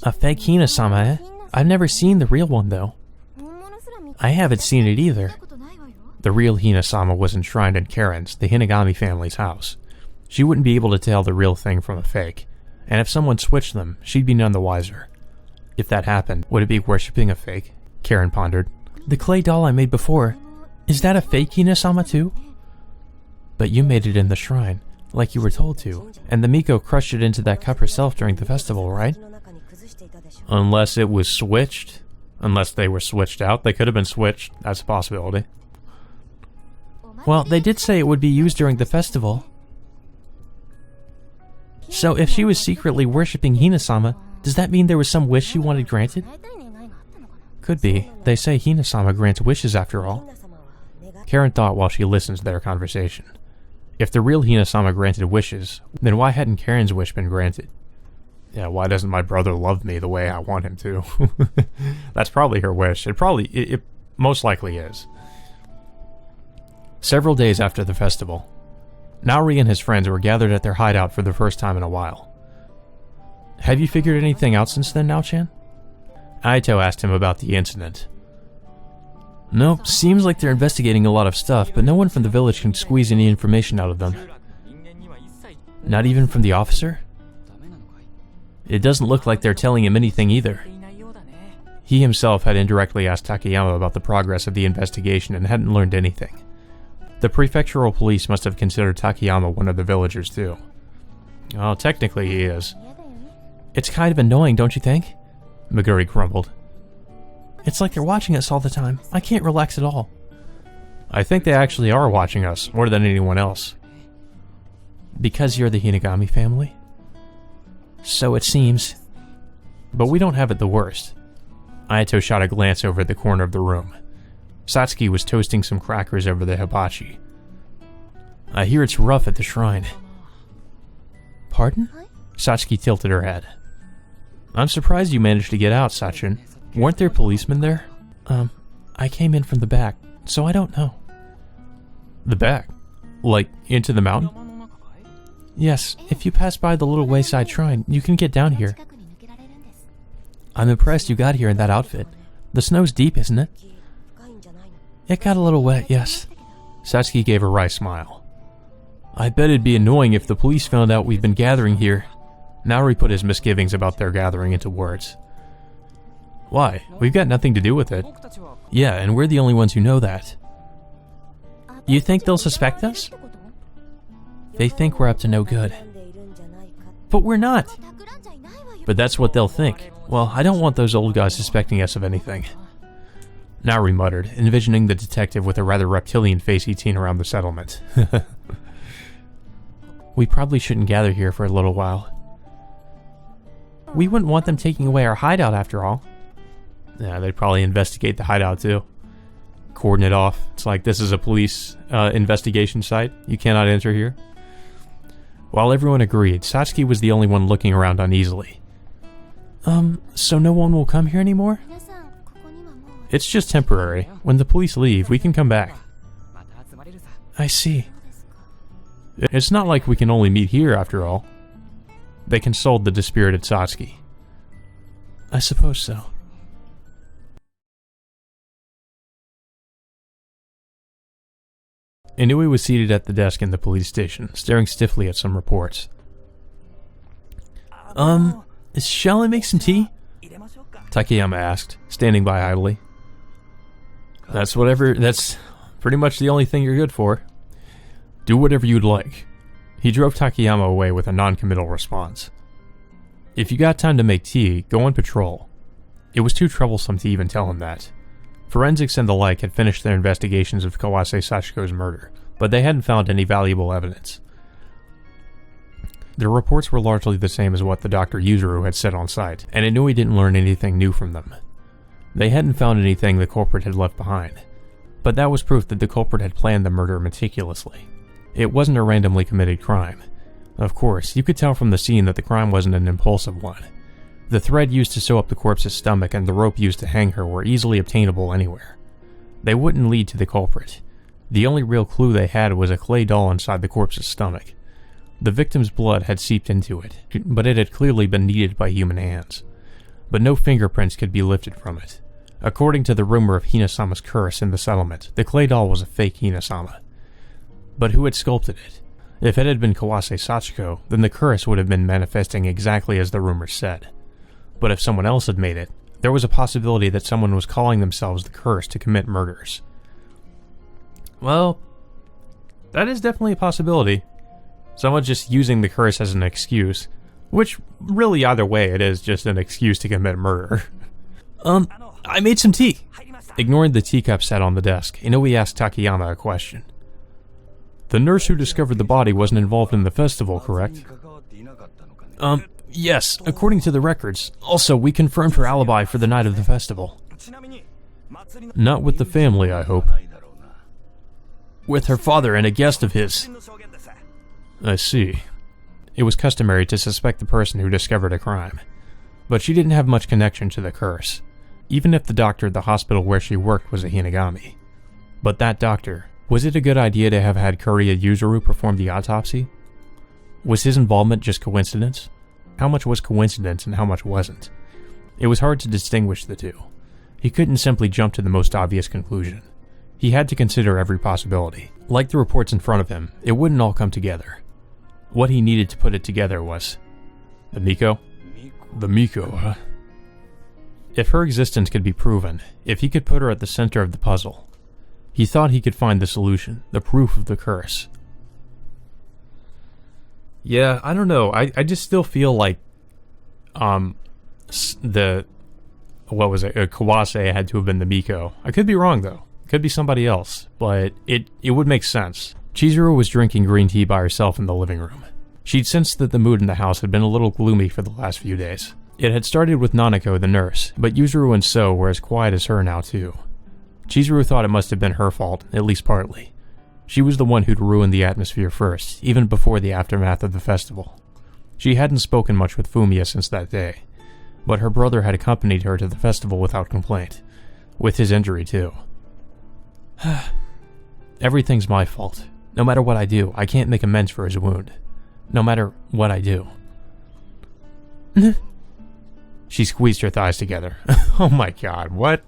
A fake Hina-sama, eh? I've never seen the real one, though. I haven't seen it either. The real Hina-sama was enshrined in Karen's, the Hinagami family's house. She wouldn't be able to tell the real thing from a fake, and if someone switched them, she'd be none the wiser. If that happened, would it be worshipping a fake? Karen pondered. The clay doll I made before, is that a fake Hina-sama too? But you made it in the shrine, like you were told to, and the Miko crushed it into that cup herself during the festival, right? Unless it was switched. Unless they were switched out. They could have been switched. That's a possibility. Well, they did say it would be used during the festival. So if she was secretly worshipping Hina-sama, does that mean there was some wish she wanted granted? Could be. They say Hina-sama grants wishes after all. Karen thought while she listened to their conversation. If the real Hina-sama granted wishes, then why hadn't Karen's wish been granted? Yeah, why doesn't my brother love me the way I want him to? That's probably her wish. It most likely is. Several days after the festival, Naori and his friends were gathered at their hideout for the first time in a while. Have you figured anything out since then, Nao-chan? Aito asked him about the incident. Nope, seems like they're investigating a lot of stuff, but no one from the village can squeeze any information out of them. Not even from the officer? It doesn't look like they're telling him anything either. He himself had indirectly asked Takayama about the progress of the investigation and hadn't learned anything. The prefectural police must have considered Takayama one of the villagers too. Well, technically he is. It's kind of annoying, don't you think? Meguri grumbled. It's like they're watching us all the time. I can't relax at all. I think they actually are watching us, more than anyone else. Because you're the Hinagami family? So it seems. But we don't have it the worst. Aito shot a glance over at the corner of the room. Satsuki was toasting some crackers over the hibachi. I hear it's rough at the shrine. Pardon? Satsuki tilted her head. I'm surprised you managed to get out, Sachin. Weren't there policemen there? I came in from the back, so I don't know. The back? Like, into the mountain? Yes, if you pass by the little wayside shrine, you can get down here. I'm impressed you got here in that outfit. The snow's deep, isn't it? It got a little wet, yes. Satsuki gave a wry smile. I bet it'd be annoying if the police found out we've been gathering here. Naori put his misgivings about their gathering into words. Why? We've got nothing to do with it. Yeah, and we're the only ones who know that. You think they'll suspect us? They think we're up to no good. But we're not! But that's what they'll think. Well, I don't want those old guys suspecting us of anything. Naori muttered, envisioning the detective with a rather reptilian face he'd seen around the settlement. We probably shouldn't gather here for a little while. We wouldn't want them taking away our hideout after all. Yeah, they'd probably investigate the hideout too. Cordon it off. It's like, this is a police investigation site. You cannot enter here. While everyone agreed, Satsuki was the only one looking around uneasily. So no one will come here anymore? It's just temporary. When the police leave, we can come back. I see. It's not like we can only meet here, after all. They consoled the dispirited Satsuki. I suppose so. Inui was seated at the desk in the police station, staring stiffly at some reports. Shall I make some tea? Takayama asked, standing by idly. That's pretty much the only thing you're good for. Do whatever you'd like. He drove Takayama away with a non-committal response. If you got time to make tea, go on patrol. It was too troublesome to even tell him that. Forensics and the like had finished their investigations of Kawase Sachiko's murder, but they hadn't found any valuable evidence. Their reports were largely the same as what the Dr. Yuzuru had said on site, and Inui didn't learn anything new from them. They hadn't found anything the culprit had left behind, but that was proof that the culprit had planned the murder meticulously. It wasn't a randomly committed crime. Of course, you could tell from the scene that the crime wasn't an impulsive one. The thread used to sew up the corpse's stomach and the rope used to hang her were easily obtainable anywhere. They wouldn't lead to the culprit. The only real clue they had was a clay doll inside the corpse's stomach. The victim's blood had seeped into it, but it had clearly been kneaded by human hands. But no fingerprints could be lifted from it. According to the rumor of Hinasama's curse in the settlement, the clay doll was a fake Hinasama. But who had sculpted it? If it had been Kawase Sachiko, then the curse would have been manifesting exactly as the rumors said. But if someone else had made it, there was a possibility that someone was calling themselves the curse to commit murders. Well, that is definitely a possibility. Someone just using the curse as an excuse, which really either way it is just an excuse to commit murder. I made some tea. Ignoring the teacup set on the desk, Inui asked Takayama a question. The nurse who discovered the body wasn't involved in the festival, correct? Yes, according to the records. Also, we confirmed her alibi for the night of the festival. Not with the family, I hope. With her father and a guest of his. I see. It was customary to suspect the person who discovered a crime, but she didn't have much connection to the curse, even if the doctor at the hospital where she worked was a Hinagami. But that doctor, was it a good idea to have had Kuriya Yuzuru perform the autopsy? Was his involvement just coincidence? How much was coincidence and how much wasn't? It was hard to distinguish the two. He couldn't simply jump to the most obvious conclusion. He had to consider every possibility. Like the reports in front of him, it wouldn't all come together. What he needed to put it together was... The Miko? The Miko, huh? If her existence could be proven, if he could put her at the center of the puzzle, he thought he could find the solution, the proof of the curse. Yeah, I don't know. I just still feel like Kawase had to have been the Miko. I could be wrong though. Could be somebody else, but it would make sense. Chizuru was drinking green tea by herself in the living room. She'd sensed that the mood in the house had been a little gloomy for the last few days. It had started with Nanako, the nurse, but Yuzuru and So were as quiet as her now too. Chizuru thought it must have been her fault, at least partly. She was the one who'd ruined the atmosphere first, even before the aftermath of the festival. She hadn't spoken much with Fumiya since that day, but her brother had accompanied her to the festival without complaint, with his injury too. Everything's my fault. No matter what I do, I can't make amends for his wound. No matter what I do. She squeezed her thighs together. Oh my god, what?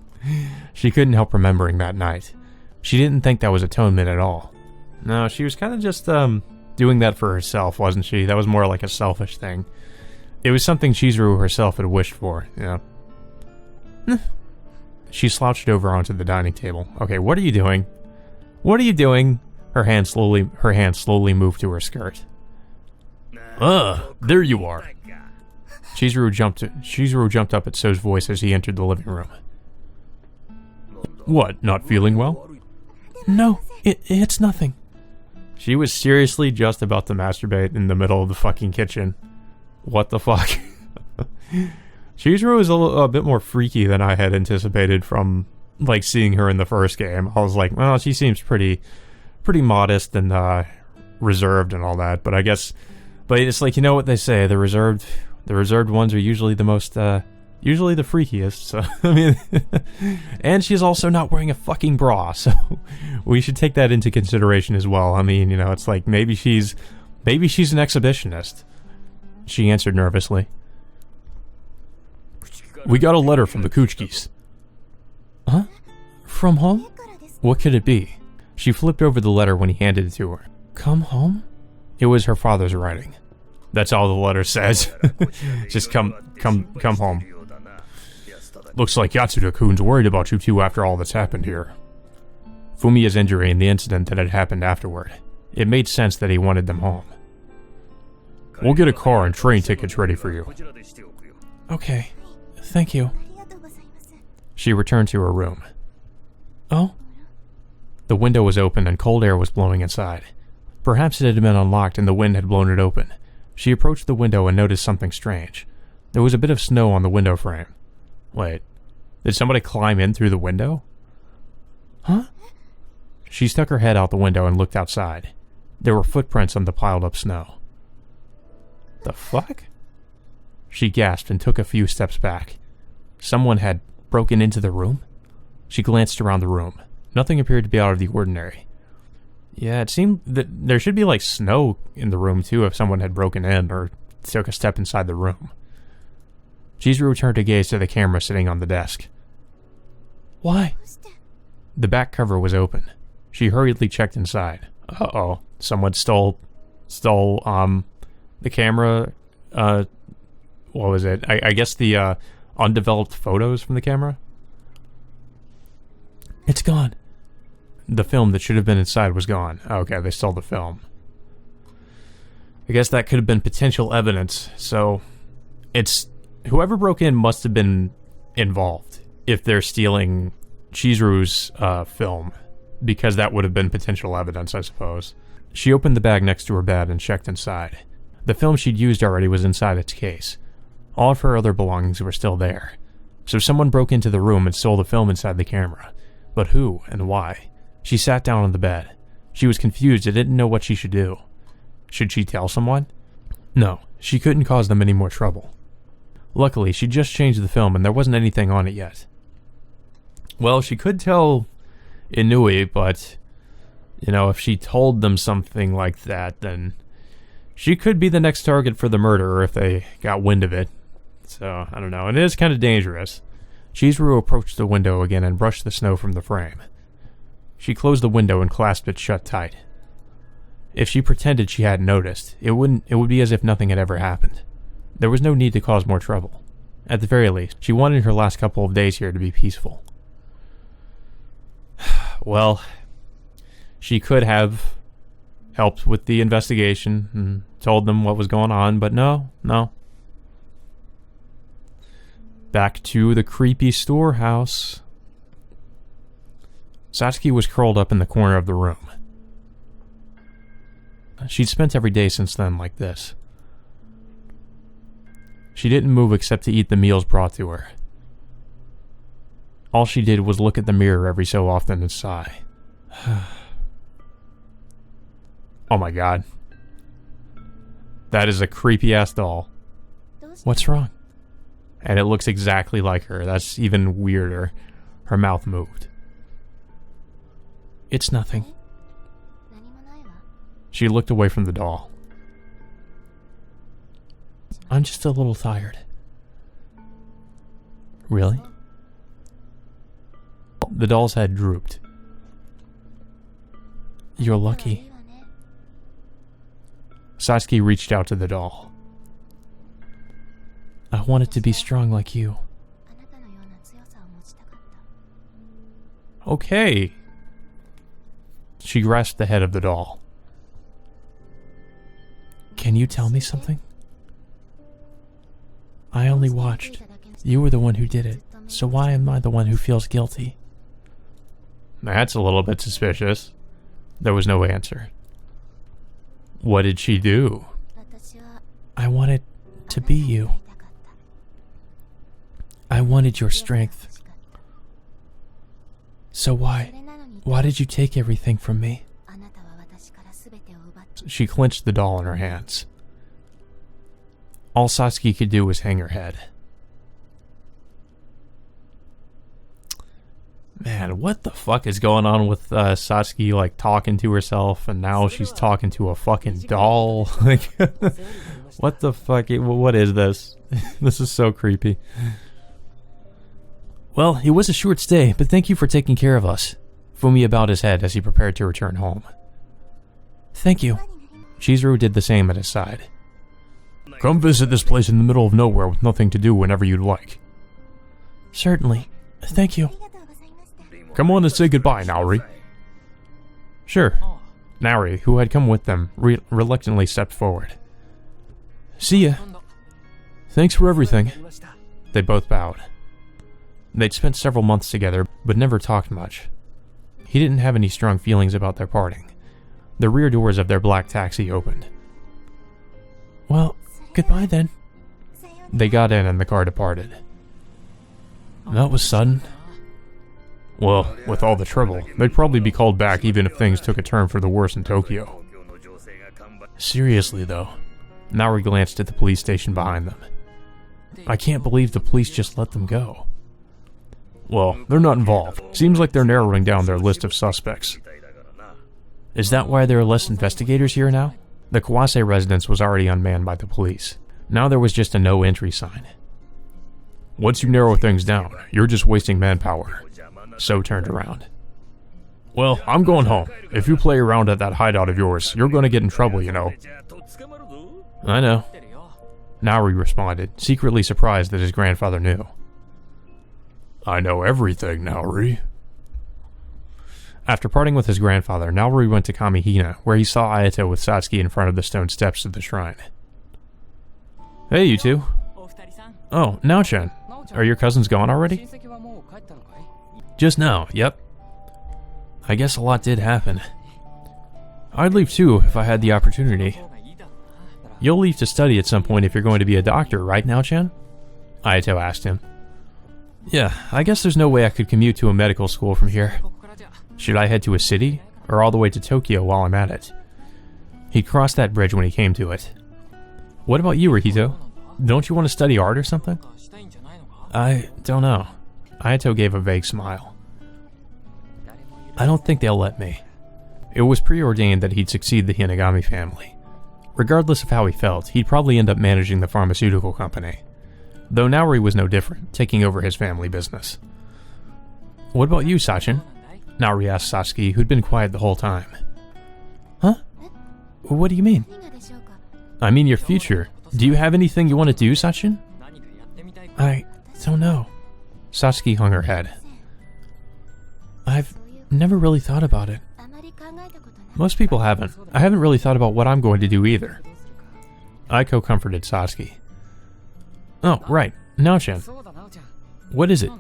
She couldn't help remembering that night. She didn't think that was atonement at all. No, she was kind of just, doing that for herself, wasn't she? That was more like a selfish thing. It was something Chizuru herself had wished for, you know? She slouched over onto the dining table. Okay, what are you doing? What are you doing? Her hand slowly moved to her skirt. There you are. Chizuru jumped up at So's voice as he entered the living room. What, not feeling well? No, it's nothing. She was seriously just about to masturbate in the middle of the fucking kitchen. What the fuck? Chizuru is a bit more freaky than I had anticipated from, like, seeing her in the first game. I was like, well, she seems pretty modest and reserved and all that, but I guess, but it's like, you know what they say, the reserved ones are usually the most, usually the freakiest, so, I mean, and she's also not wearing a fucking bra, so we should take that into consideration as well. I mean, you know, it's like, maybe she's an exhibitionist. She answered nervously. We got a letter from the Kuchikis. Huh? From home? What could it be? She flipped over the letter when he handed it to her. Come home? It was her father's writing. That's all the letter says. Just come home. Looks like Yatsuda-kun's worried about you two after all that's happened here. Fumiya's injury and the incident that had happened afterward. It made sense that he wanted them home. We'll get a car and train tickets ready for you. Okay. Thank you. She returned to her room.
Oh? The window was open and cold air was blowing inside. Perhaps it had been unlocked and the wind had blown it open. She approached the window and noticed something strange. There was a bit of snow on the window frame. Wait, did somebody climb in through the window? Huh? She stuck her head out the window and looked outside. There were footprints on the piled up snow. The fuck? She gasped and took a few steps back. Someone had broken into the room? She glanced around the room. Nothing appeared to be out of the ordinary. Yeah, it seemed that there should be like snow in the room too if someone had broken in or took a step inside the room. Chizuru turned to gaze to the camera sitting on the desk. Why? The back cover was open. She hurriedly checked inside. Uh-oh. Someone stole the camera, what was it? I guess the, undeveloped photos from the camera? It's gone. The film that should have been inside was gone. Okay, they stole the film. I guess that could have been potential evidence, so it's... Whoever broke in must have been involved if they're stealing Chizuru's film, because that would have been potential evidence, I suppose. She opened the bag next to her bed and checked inside. The film she'd used already was inside its case. All of her other belongings were still there. So someone broke into the room and stole the film inside the camera. But who and why? She sat down on the bed. She was confused and didn't know what she should do. Should she tell someone? No, she couldn't cause them any more trouble. Luckily, she just changed the film and there wasn't anything on it yet. Well, she could tell Inui, but, you know, if she told them something like that, then she could be the next target for the murderer if they got wind of it. So, I don't know. It is kind of dangerous. Chizuru approached the window again and brushed the snow from the frame. She closed the window and clasped it shut tight. If she pretended she hadn't noticed, it would be as if nothing had ever happened. There was no need to cause more trouble. At the very least, she wanted her last couple of days here to be peaceful. Well, she could have helped with the investigation and told them what was going on, but no. Back to the creepy storehouse. Satsuki was curled up in the corner of the room. She'd spent every day since then like this. She didn't move except to eat the meals brought to her. All she did was look at the mirror every so often and sigh. Oh my god. That is a creepy-ass doll. What's wrong? And it looks exactly like her. That's even weirder. Her mouth moved. It's nothing. She looked away from the doll. I'm just a little tired. Really? The doll's head drooped. You're lucky. Satsuki reached out to the doll. I wanted to be strong like you. Okay. She grasped the head of the doll. Can you tell me something? I only watched. You were the one who did it, so why am I the one who feels guilty? That's a little bit suspicious. There was no answer. What did she do? I wanted to be you. I wanted your strength. So why did you take everything from me? She clenched the doll in her hands. All Satsuki could do was hang her head. Man, what the fuck is going on with Satsuki, like, talking to herself, and now she's talking to a fucking doll? Like, what the fuck? What is this? This is so creepy. Well, it was a short stay, but thank you for taking care of us. Fumiya bowed his head as he prepared to return home. Thank you. Chizuru did the same at his side. Come visit this place in the middle of nowhere with nothing to do whenever you'd like. Certainly. Thank you. Come on and say goodbye, Naori. Sure. Naori, who had come with them, reluctantly stepped forward. See ya. Thanks for everything. They both bowed. They'd spent several months together, but never talked much.
he didn't have any strong feelings about their parting. The rear doors of their black taxi opened. "Well, goodbye then." They got in and the car departed. "That was sudden." "Well, with all the trouble, they'd probably be called back even if things took a turn for the worse in Tokyo." "Seriously though." Naori glanced at the police station behind them. "I can't believe the police just let them go." "Well, they're not involved. Seems like they're narrowing down their list of suspects." "Is that why there are less investigators here now?" The Kawase residence was already unmanned by the police. Now there was just a no entry sign. "Once you narrow things down, you're just wasting manpower." So turned around. "Well, I'm going home. If you play around at that hideout of yours, you're going to get in trouble, you know." "I know." Naori responded, secretly surprised that his grandfather knew. "I know everything, Naori." After parting with his grandfather, Naori went to Kamihina, where he saw Ayato with Satsuki in front of the stone steps of the shrine. "Hey, you two." "Oh, Nao-chan. Are your cousins gone already?" "Just now, yep." "I guess a lot did happen." "I'd leave too if I had the opportunity." "You'll leave to study at some point if you're going to be a doctor, right, Nao-chan?" Ayato asked him. "Yeah, I guess there's no way I could commute to a medical school from here. Should I head to a city, or all the way to Tokyo while I'm at it?" He'd crossed that bridge when he came to it. "What about you, Rihito? Don't you want to study art or something?" "I don't know." Ayato gave a vague smile. "I don't think they'll let me." It was preordained that he'd succeed the Hinagami family. Regardless of how he felt, he'd probably end up managing the pharmaceutical company. Though Naori was no different, taking over his family business. "What about you, Sachin?" Naori asked Satsuki, who'd been quiet the whole time. "Huh? What do you mean?" "I mean your future. Do you have anything you want to do, Sachin?" "I don't know." Satsuki hung her head. "I've never really thought about it." "Most people haven't. I haven't really thought about what I'm going to do either." Aiko comforted Satsuki. "Oh, right. Nao-chan. What is it?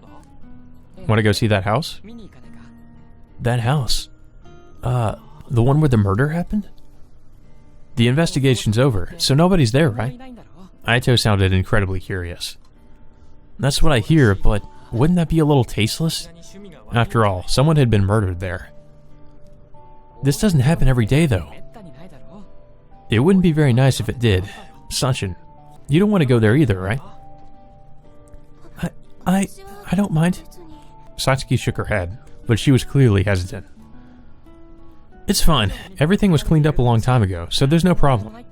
Want to go see that house?" "That house? The one where the murder happened?" "The investigation's over, so nobody's there, right?" Aito sounded incredibly curious. "That's what I hear, but wouldn't that be a little tasteless? After all, someone had been murdered there." "This doesn't happen every day, though." "It wouldn't be very nice if it did. Sachin, you don't want to go there either, right?" I don't mind." Satsuki shook her head, but she was clearly hesitant. "It's fine. Everything was cleaned up a long time ago, so there's no problem."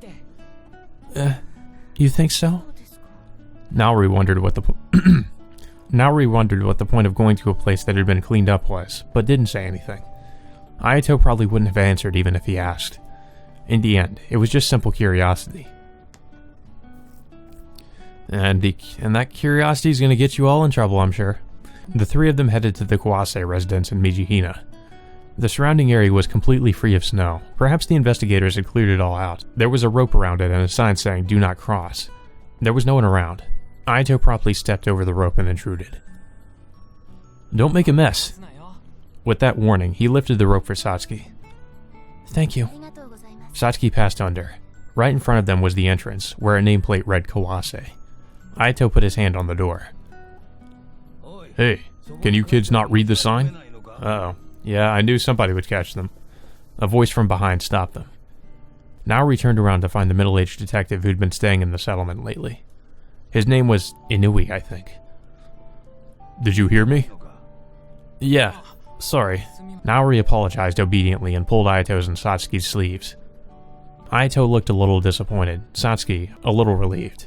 You think so?" Naori wondered what the point of going to a place that had been cleaned up was, but didn't say anything. Ayato probably wouldn't have answered even if he asked. In the end, it was just simple curiosity. And that curiosity is going to get you all in trouble, I'm sure. The three of them headed to the Kawase residence in Mijihina. The surrounding area was completely free of snow. Perhaps the investigators had cleared it all out. There was a rope around it and a sign saying, "Do not cross." There was no one around. Ayato promptly stepped over the rope and intruded. "Don't make a mess." With that warning, he lifted the rope for Satsuki. "Thank you." Satsuki passed under. Right in front of them was the entrance, where a nameplate read Kawase. Ayato put his hand on the door. "Hey, can you kids not read the sign?" Uh-oh. Yeah, I knew somebody would catch them. A voice from behind stopped them. Naori turned around to find the middle-aged detective who'd been staying in the settlement lately. His name was Inui, I think. "Did you hear me?" "Yeah, sorry." Naori apologized obediently and pulled Ayato's and Satsuki's sleeves. Ayato looked a little disappointed, Satsuki a little relieved.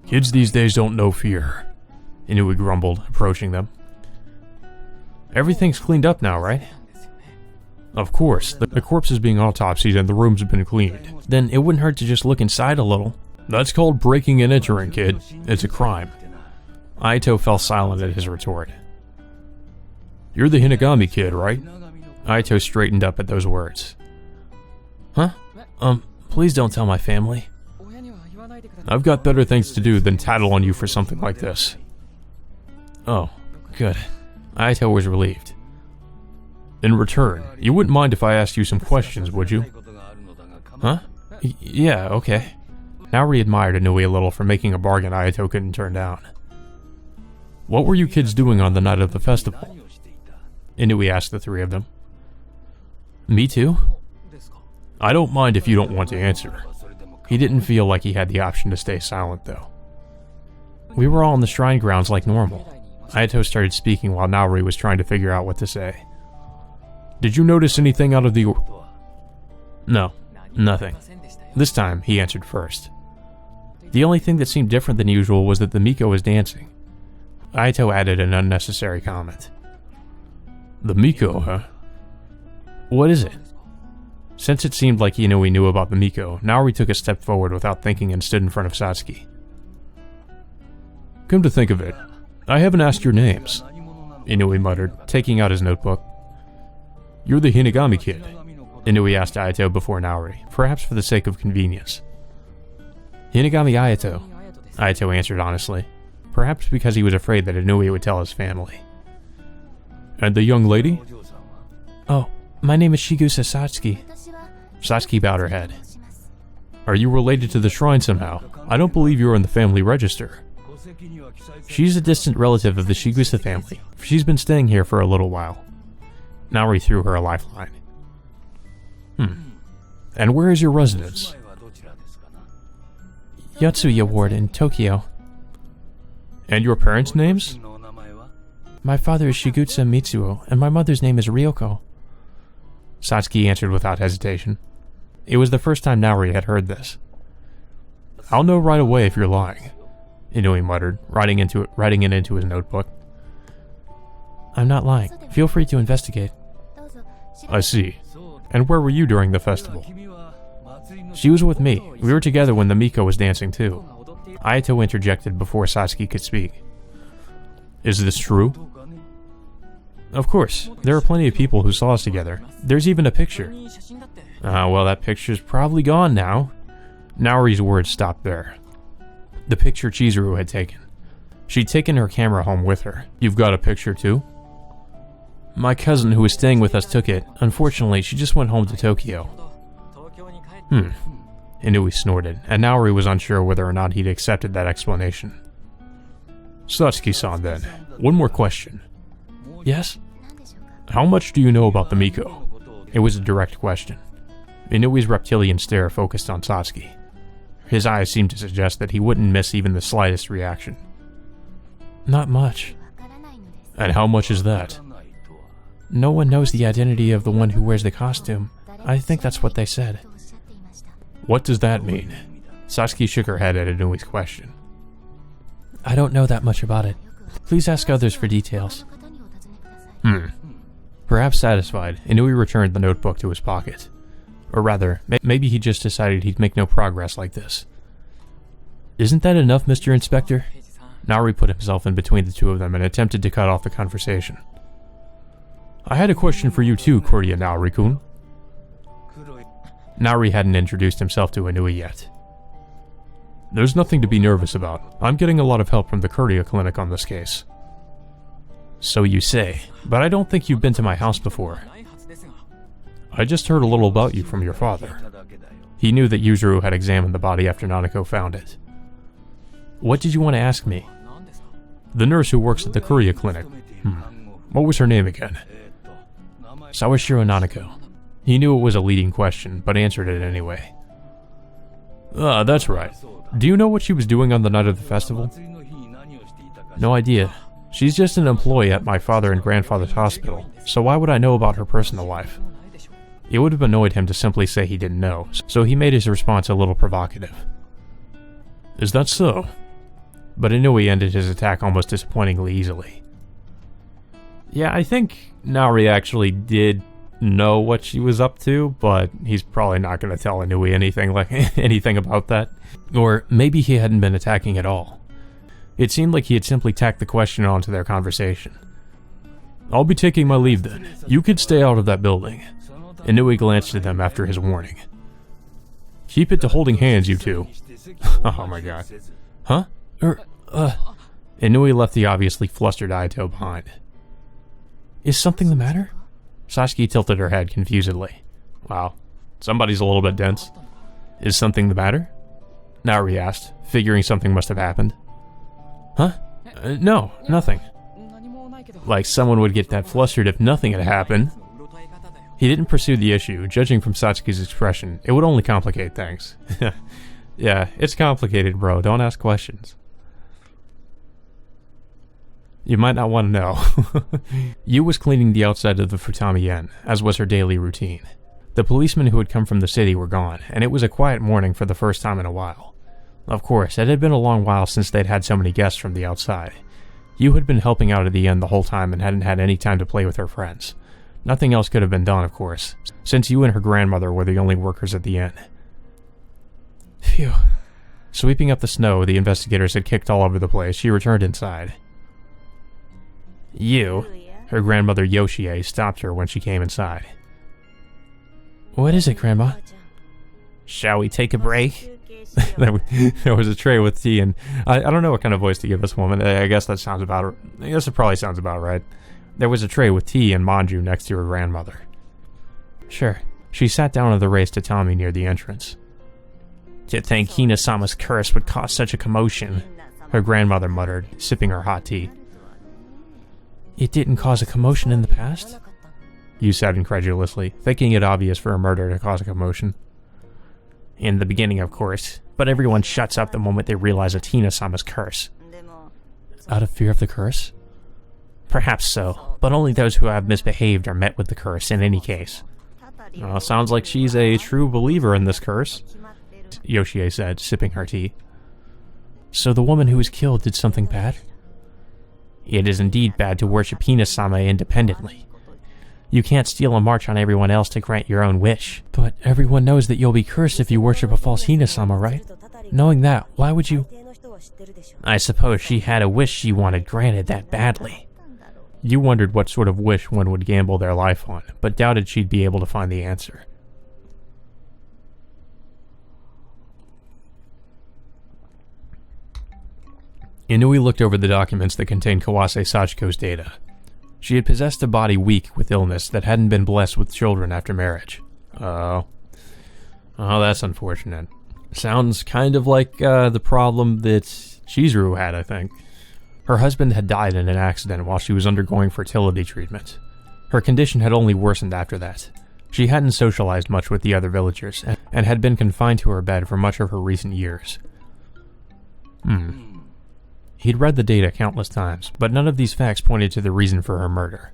"Kids these days don't know fear," Inui grumbled, approaching them. "Everything's cleaned up now, right?" "Of course. The corpse is being autopsied and the rooms have been cleaned." "Then it wouldn't hurt to just look inside a little." "That's called breaking and entering, kid. It's a crime." Ayato fell silent at his retort. "You're the Hinagami kid, right?" Ayato straightened up at those words. "Huh? Please don't tell my family." "I've got better things to do than tattle on you for something like this." "Oh, good." Ayato was relieved. In return, you wouldn't mind if I asked you some questions, would you? Huh? Yeah, okay. Naori admired Inui a little for making a bargain Ayato couldn't turn down. What were you kids doing on the night of the festival? Inui asked the three of them. Me too? I don't mind if you don't want to answer. He didn't feel like he had the option to stay silent, though. We were all in the shrine grounds like normal. Ayato started speaking while Naori was trying to figure out what to say. Did you notice anything out of the... No, nothing. This time, he answered first. The only thing that seemed different than usual was that the Miko was dancing. Ayato added an unnecessary comment. The Miko, huh? What is it? Since it seemed like Inui knew about the Miko, Naori took a step forward without thinking and stood in front of Satsuki. Come to think of it, I haven't asked your names, Inui muttered, taking out his notebook. You're the Hinagami kid, Inui asked Ayato before Naori, perhaps for the sake of convenience. Hinagami Ayato, Ayato answered honestly, perhaps because he was afraid that Inui would tell his family. And the young lady? Oh, my name is Shigusa Satsuki. Satsuki bowed her head. Are you related to the shrine somehow? I don't believe you're in the family register. She's a distant relative of the Shigusa family. She's been staying here for a little while. Naori threw her a lifeline. And where is your residence? Yotsuya Ward in Tokyo. And your parents' names? My father is Shigutsu Mitsuo, and my mother's name is Ryoko. Satsuki answered without hesitation. It was the first time Naori had heard this. I'll know right away if you're lying, Inui muttered, writing it into his notebook. I'm not lying. Feel free to investigate. I see. And where were you during the festival? She was with me. We were together when the Miko was dancing too. Ayato interjected before Satsuki could speak. Is this true? Of course. There are plenty of people who saw us together. There's even a picture. Well, that picture's probably gone now. Naori's words stopped there. The picture Chizuru had taken. She'd taken her camera home with her. You've got a picture too? My cousin who was staying with us took it. Unfortunately, she just went home to Tokyo. Inui snorted, and Naori was unsure whether or not he'd accepted that explanation. Satsuki-san then, one more question. Yes? How much do you know about the Miko? It was a direct question. Inui's reptilian stare focused on Satsuki. His eyes seemed to suggest that he wouldn't miss even the slightest reaction. Not much. And how much is that? No one knows the identity of the one who wears the costume. I think that's what they said. What does that mean? Satsuki shook her head at Inui's question. I don't know that much about it. Please ask others for details. Perhaps satisfied, Inui returned the notebook to his pocket. Or rather, maybe he just decided he'd make no progress like this. Isn't that enough, Mr. Inspector? Naori put himself in between the two of them and attempted to cut off the conversation. I had a question for you too, Cordia Naori-kun. Naori hadn't introduced himself to Inui yet. There's nothing to be nervous about. I'm getting a lot of help from the Courier Clinic on this case. So you say, but I don't think you've been to my house before. I just heard a little about you from your father. He knew that Yuzuru had examined the body after Nanako found it. What did you want to ask me? The nurse who works at the Courier Clinic. What was her name again? Sawashiro Nanako. He knew it was a leading question, but answered it anyway. Ah, that's right. Do you know what she was doing on the night of the festival? No idea. She's just an employee at my father and grandfather's hospital, so why would I know about her personal life? It would have annoyed him to simply say he didn't know, so he made his response a little provocative. Is that so? But Inui ended his attack almost disappointingly easily. Yeah, I think Naori actually did know what she was up to, but he's probably not going to tell Inui anything about that. Or maybe he hadn't been attacking at all. It seemed like he had simply tacked the question onto their conversation. I'll be taking my leave then. You could stay out of that building. Inui glanced at them after his warning. Keep it to holding hands, you two. Oh my god. Huh? Inui left the obviously flustered Ayato behind. Is something the matter? Sashiki tilted her head confusedly. Wow, somebody's a little bit dense. Is something the matter? Naori asked, figuring something must have happened. Huh? No, nothing. Like someone would get that flustered if nothing had happened. He didn't pursue the issue. Judging from Satsuki's expression, it would only complicate things. Yeah, it's complicated, bro. Don't ask questions. You might not want to know. Yu was cleaning the outside of the Futami Inn, as was her daily routine. The policemen who had come from the city were gone, and it was a quiet morning for the first time in a while. Of course, it had been a long while since they'd had so many guests from the outside. Yu had been helping out at the inn the whole time and hadn't had any time to play with her friends. Nothing else could have been done, of course, since Yu and her grandmother were the only workers at the inn. Phew. Sweeping up the snow the investigators had kicked all over the place, she returned inside. Yu, her grandmother Yoshie, stopped her when she came inside. What is it, Grandma? Shall we take a break? There was a tray with tea, and I don't know what kind of voice to give this woman. I guess that sounds about. I guess it probably sounds about right. There was a tray with tea and manju next to her grandmother. Sure. She sat down on the raised tatami near the entrance. To think Hina-sama's curse would cause such a commotion, her grandmother muttered, sipping her hot tea. It didn't cause a commotion in the past? Yu said incredulously, thinking it obvious for a murder to cause a commotion. In the beginning, of course, but everyone shuts up the moment they realize it's Hina-sama's curse. Out of fear of the curse? Perhaps so, but only those who have misbehaved are met with the curse in any case. Sounds like she's a true believer in this curse, Yoshie said, sipping her tea. So the woman who was killed did something bad? It is indeed bad to worship Hina-sama independently. You can't steal a march on everyone else to grant your own wish. But everyone knows that you'll be cursed if you worship a false Hina-sama, right? Knowing that, why would you... I suppose she had a wish she wanted granted that badly. You wondered what sort of wish one would gamble their life on, but doubted she'd be able to find the answer. Inui looked over the documents that contained Kawase Sachiko's data. She had possessed a body weak with illness that hadn't been blessed with children after marriage. Oh, that's unfortunate. Sounds kind of like the problem that Chizuru had, I think. Her husband had died in an accident while she was undergoing fertility treatment. Her condition had only worsened after that. She hadn't socialized much with the other villagers, and had been confined to her bed for much of her recent years. He'd read the data countless times, but none of these facts pointed to the reason for her murder.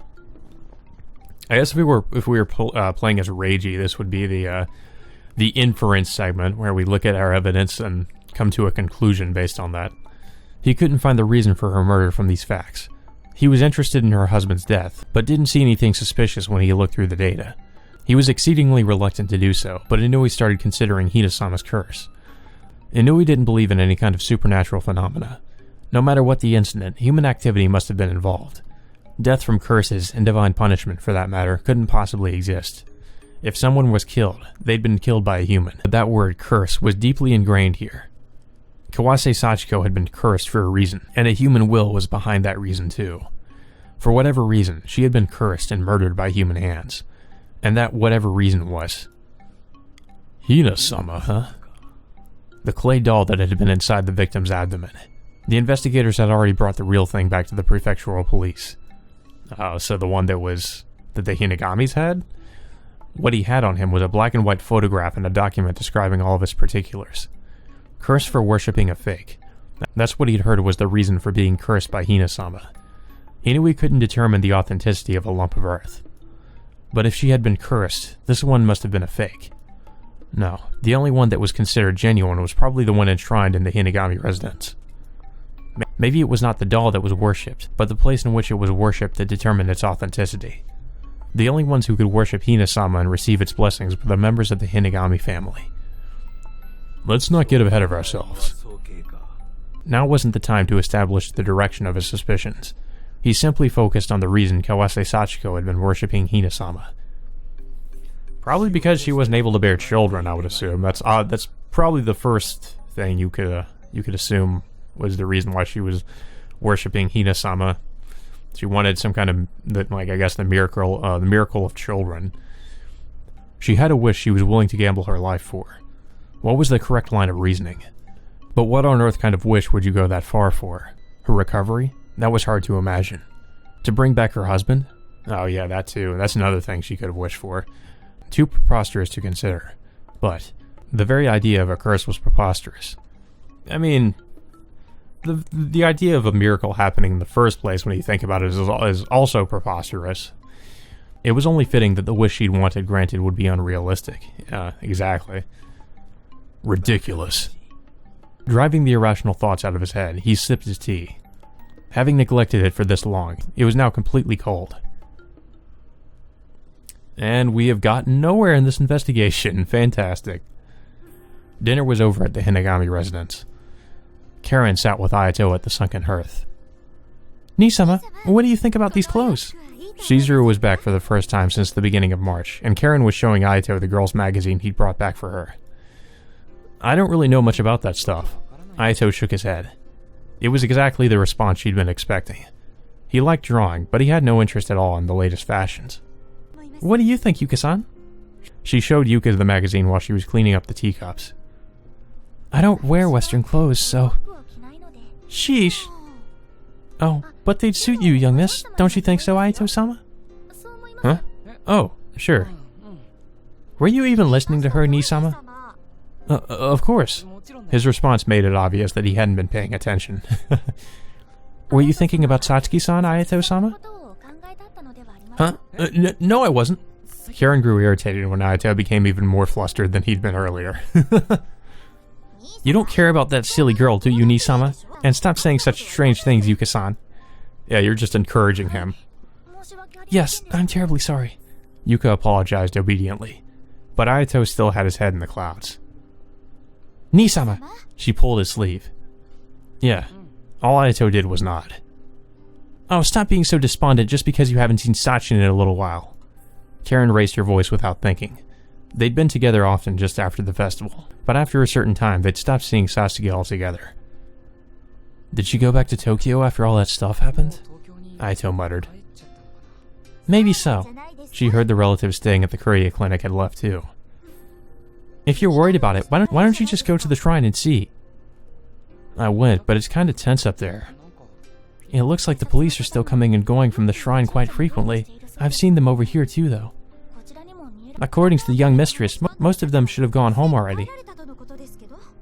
I guess if we were playing as Reiji, this would be the inference segment, where we look at our evidence and come to a conclusion based on that. He couldn't find the reason for her murder from these facts. He was interested in her husband's death, but didn't see anything suspicious when he looked through the data. He was exceedingly reluctant to do so, but Inui started considering Hina-sama's curse. Inui didn't believe in any kind of supernatural phenomena. No matter what the incident, human activity must have been involved. Death from curses, and divine punishment for that matter, couldn't possibly exist. If someone was killed, they'd been killed by a human. But that word, curse, was deeply ingrained here. Kawase Sachiko had been cursed for a reason, and a human will was behind that reason too. For whatever reason, she had been cursed and murdered by human hands. And that whatever reason was... Hina-sama, huh? The clay doll that had been inside the victim's abdomen. The investigators had already brought the real thing back to the prefectural police. Oh, so the one that the Hinagamis had? What he had on him was a black and white photograph and a document describing all of his particulars. Cursed for worshipping a fake. That's what he'd heard was the reason for being cursed by Hina-sama. Inui couldn't determine the authenticity of a lump of earth. But if she had been cursed, this one must have been a fake. No, the only one that was considered genuine was probably the one enshrined in the Hinagami residence. Maybe it was not the doll that was worshipped, but the place in which it was worshipped that determined its authenticity. The only ones who could worship Hina-sama and receive its blessings were the members of the Hinagami family. Let's not get ahead of ourselves. Now wasn't the time to establish the direction of his suspicions. He simply focused on the reason Kawase Sachiko had been worshipping Hina-sama. Probably because she wasn't able to bear children, I would assume. That's probably the first thing you could assume was the reason why she was worshipping Hina-sama. She wanted some kind of, like, I guess the miracle of children. She had a wish she was willing to gamble her life for. What was the correct line of reasoning? But what on earth kind of wish would you go that far for? Her recovery? That was hard to imagine. To bring back her husband? Oh yeah, that too. That's another thing she could have wished for. Too preposterous to consider. But the very idea of a curse was preposterous. I mean, the idea of a miracle happening in the first place, when you think about it, is also preposterous. It was only fitting that the wish she'd wanted granted would be unrealistic. Exactly. Ridiculous. Driving the irrational thoughts out of his head, he sipped his tea. Having neglected it for this long, it was now completely cold. And we have gotten nowhere in this investigation. Fantastic. Dinner was over at the Hinagami residence. Karen sat with Ayato at the sunken hearth. Nii-sama, what do you think about these clothes? Shizuru was back for the first time since the beginning of March, and Karen was showing Ayato the girls' magazine he'd brought back for her. I don't really know much about that stuff. Ayato shook his head. It was exactly the response she'd been expecting. He liked drawing, but he had no interest at all in the latest fashions. What do you think, Yuka-san? She showed Yuka the magazine while she was cleaning up the teacups. I don't wear Western clothes, so... Sheesh. Oh, but they'd suit you, young miss. Don't you think so, Ayato-sama? Huh? Oh, sure. Were you even listening to her, Nii-sama? Of course. His response made it obvious that he hadn't been paying attention. Were you thinking about Satsuki-san, Ayato-sama? Huh? No, I wasn't. Karen grew irritated when Ayato became even more flustered than he'd been earlier. You don't care about that silly girl, do you, Nii-sama? And stop saying such strange things, Yuka-san. Yeah, you're just encouraging him. Yes, I'm terribly sorry. Yuka apologized obediently, but Ayato still had his head in the clouds. Nii-sama! She pulled his sleeve. Yeah, all Ayato did was nod. Oh, stop being so despondent just because you haven't seen Sachin in a little while. Karen raised her voice without thinking. They'd been together often just after the festival, but after a certain time they'd stopped seeing Sasuke altogether. Did she go back to Tokyo after all that stuff happened? Ayato muttered. Maybe so. She heard the relatives staying at the Korea clinic had left too. If you're worried about it, why don't you just go to the shrine and see? I went, but it's kind of tense up there. It looks like the police are still coming and going from the shrine quite frequently. I've seen them over here too, though. According to the young mistress, most of them should have gone home already.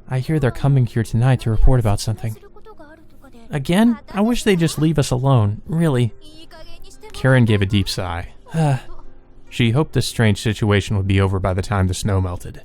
I hear they're coming here tonight to report about something. Again? I wish they'd just leave us alone, really. Karen gave a deep sigh. She hoped this strange situation would be over by the time the snow melted.